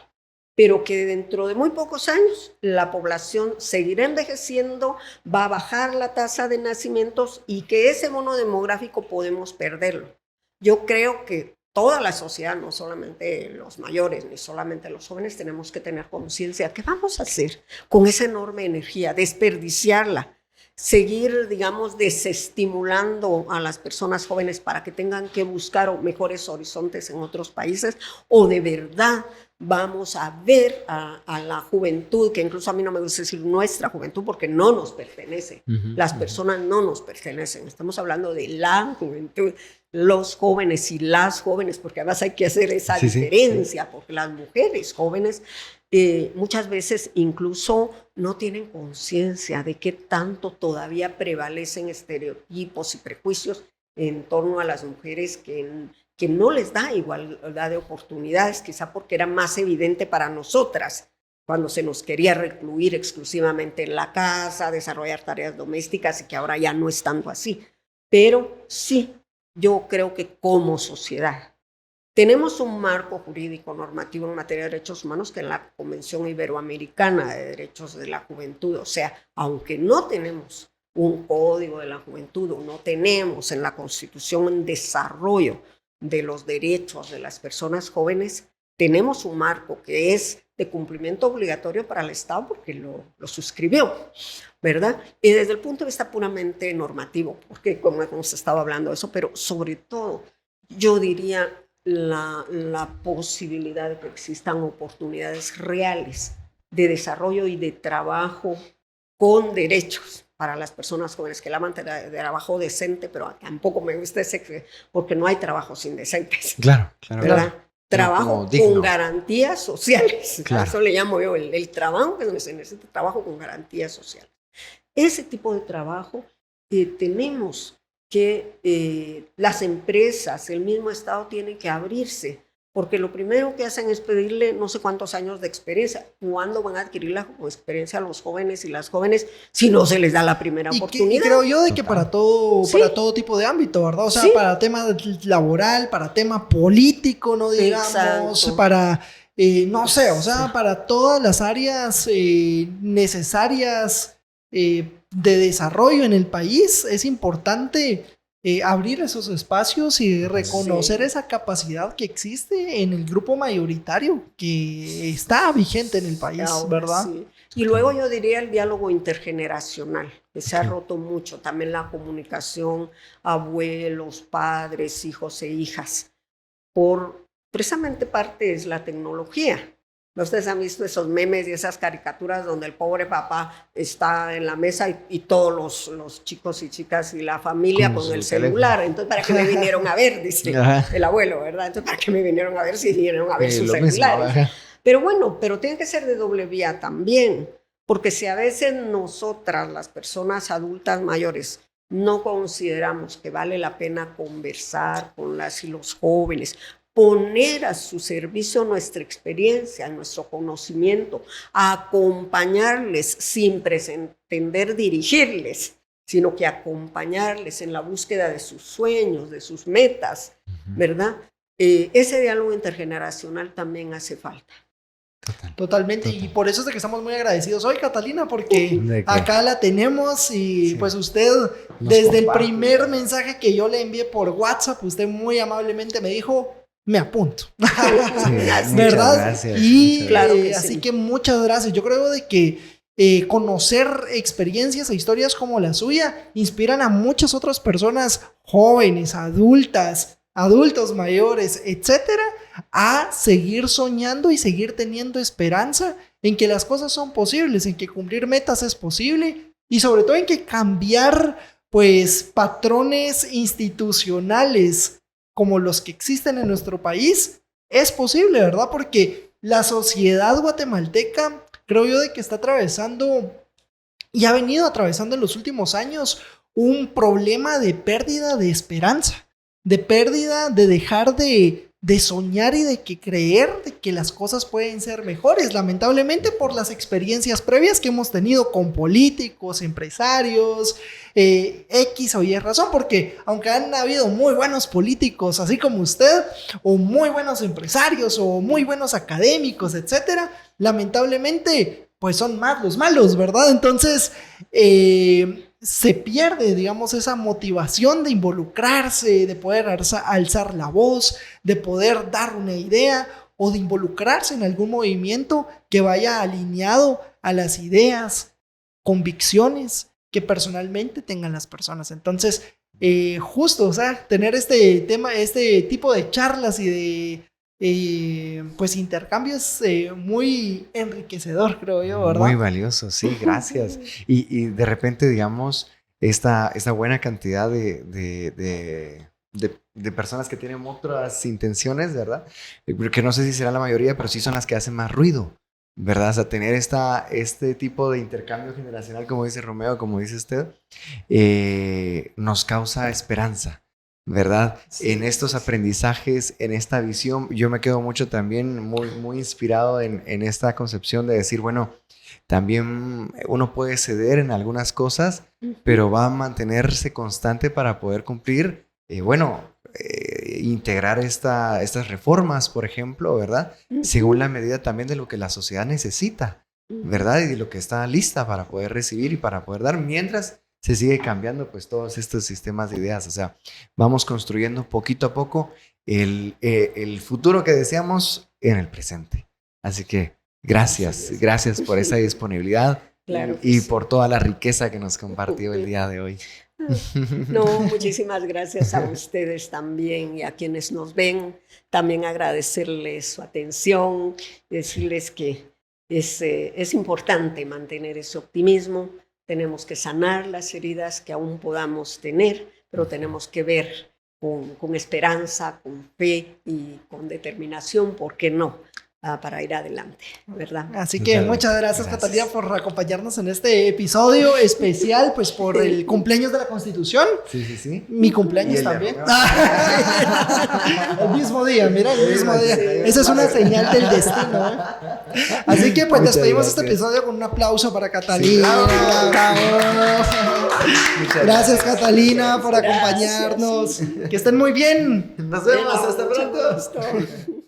pero que dentro de muy pocos años la población seguirá envejeciendo, va a bajar la tasa de nacimientos y que ese bono demográfico podemos perderlo. Yo creo que toda la sociedad, no solamente los mayores ni solamente los jóvenes, tenemos que tener conciencia. ¿Qué vamos a hacer con esa enorme energía? Desperdiciarla, seguir, digamos, desestimulando a las personas jóvenes para que tengan que buscar mejores horizontes en otros países, o de verdad vamos a ver a la juventud, que incluso a mí no me gusta decir nuestra juventud porque no nos pertenece, las personas no nos pertenecen, estamos hablando de la juventud, los jóvenes y las jóvenes, porque además hay que hacer esa diferencia, porque las mujeres jóvenes muchas veces incluso no tienen conciencia de qué tanto todavía prevalecen estereotipos y prejuicios en torno a las mujeres que no les da igualdad de oportunidades, quizá porque era más evidente para nosotras cuando se nos quería recluir exclusivamente en la casa, desarrollar tareas domésticas, y que ahora ya no es tanto así. Pero sí, yo creo que como sociedad tenemos un marco jurídico normativo en materia de derechos humanos que es la Convención Iberoamericana de Derechos de la Juventud. O sea, aunque no tenemos un código de la juventud o no tenemos en la Constitución un desarrollo de los derechos de las personas jóvenes, tenemos un marco que es de cumplimiento obligatorio para el Estado porque lo suscribió, ¿verdad? Y desde el punto de vista puramente normativo, porque como hemos estado hablando de eso, pero sobre todo yo diría la posibilidad de que existan oportunidades reales de desarrollo y de trabajo con derechos para las personas jóvenes, que llaman trabajo decente, pero tampoco me gusta ese, porque no hay trabajos indecentes. Claro, claro. ¿Verdad? Claro. Trabajo con garantías sociales. Claro. Eso le llamo yo el trabajo, que se necesita trabajo con garantías sociales. Ese tipo de trabajo tenemos que las empresas, el mismo Estado tiene que abrirse, porque lo primero que hacen es pedirle no sé cuántos años de experiencia. ¿Cuándo van a adquirir la experiencia a los jóvenes y las jóvenes si no se les da la primera oportunidad? Y creo yo de que para todo tipo de ámbito, ¿verdad? O sea, para tema laboral, para tema político, no digamos, exacto, para, no sé, o sea, para todas las áreas necesarias de desarrollo en el país, es importante abrir esos espacios y reconocer esa capacidad que existe en el grupo mayoritario que está vigente en el país, ahora, ¿verdad? Sí. Y luego yo diría el diálogo intergeneracional, que se ha roto mucho, también la comunicación, abuelos, padres, hijos e hijas, por precisamente parte es la tecnología. Ustedes han visto esos memes y esas caricaturas donde el pobre papá está en la mesa y todos los chicos y chicas y la familia con el celular. Entonces, ¿para qué me vinieron a ver? Dice el abuelo, ¿verdad? Entonces, ¿para qué me vinieron a ver si vinieron a ver su celular? Pero bueno, pero tiene que ser de doble vía también, porque si a veces nosotras, las personas adultas mayores, no consideramos que vale la pena conversar con las y los jóvenes, poner a su servicio nuestra experiencia, nuestro conocimiento, acompañarles sin pretender dirigirles, sino que acompañarles en la búsqueda de sus sueños, de sus metas, ¿verdad? Ese diálogo intergeneracional también hace falta. Totalmente, y por eso es de que estamos muy agradecidos hoy, Catalina, porque acá la tenemos y pues usted, desde el primer mensaje que yo le envié por WhatsApp, usted muy amablemente me dijo, me apunto. ¿Verdad? Gracias, y claro que así sí. que muchas gracias. Yo creo de que conocer experiencias e historias como la suya inspiran a muchas otras personas jóvenes, adultas, adultos mayores, etcétera, a seguir soñando y seguir teniendo esperanza en que las cosas son posibles, en que cumplir metas es posible y sobre todo en que cambiar pues patrones institucionales como los que existen en nuestro país es posible, ¿verdad? Porque la sociedad guatemalteca creo yo de que está atravesando y ha venido atravesando en los últimos años un problema de pérdida de esperanza, de pérdida de dejar de soñar y de que creer de que las cosas pueden ser mejores, lamentablemente por las experiencias previas que hemos tenido con políticos, empresarios, X o Y razón, porque aunque han habido muy buenos políticos, así como usted, o muy buenos empresarios, o muy buenos académicos, etcétera, lamentablemente, pues son más los malos, ¿verdad? Entonces, se pierde, digamos, esa motivación de involucrarse, de poder alzar la voz, de poder dar una idea o de involucrarse en algún movimiento que vaya alineado a las ideas, convicciones que personalmente tengan las personas. Entonces, justo, o sea, tener este tipo de charlas y de pues intercambio es muy enriquecedor, creo yo, ¿verdad? Muy valioso, sí, gracias. Y de repente, digamos, esta buena cantidad de personas que tienen otras intenciones, ¿verdad? Porque no sé si será la mayoría, pero sí son las que hacen más ruido, ¿verdad? O sea, tener este tipo de intercambio generacional, como dice Romeo, como dice usted, nos causa esperanza, ¿verdad? Sí. En estos aprendizajes, en esta visión, yo me quedo mucho también muy inspirado en esta concepción de decir, bueno, también uno puede ceder en algunas cosas, pero va a mantenerse constante para poder cumplir, integrar estas reformas, por ejemplo, ¿verdad? Según la medida también de lo que la sociedad necesita, ¿verdad? Y de lo que está lista para poder recibir y para poder dar, mientras se sigue cambiando pues todos estos sistemas de ideas. O sea, vamos construyendo poquito a poco el futuro que deseamos en el presente. Así que gracias por esa disponibilidad, claro, y por toda la riqueza que nos compartió el día de hoy. No, muchísimas gracias a ustedes también y a quienes nos ven. También agradecerles su atención, decirles que es importante mantener ese optimismo. Tenemos que sanar las heridas que aún podamos tener, pero tenemos que ver con esperanza, con fe y con determinación, ¿por qué no? Para ir adelante, ¿verdad? Así que muchas gracias, Catalina, por acompañarnos en este episodio especial, pues por el cumpleaños de la Constitución. Sí. Mi cumpleaños también. El mismo día, mira, el mismo día. Sí, esa es una señal del destino, ¿eh? Así que pues despedimos este episodio con un aplauso para Catalina. Sí, gracias, Catalina, por acompañarnos. Que estén muy bien. Nos vemos, hasta pronto.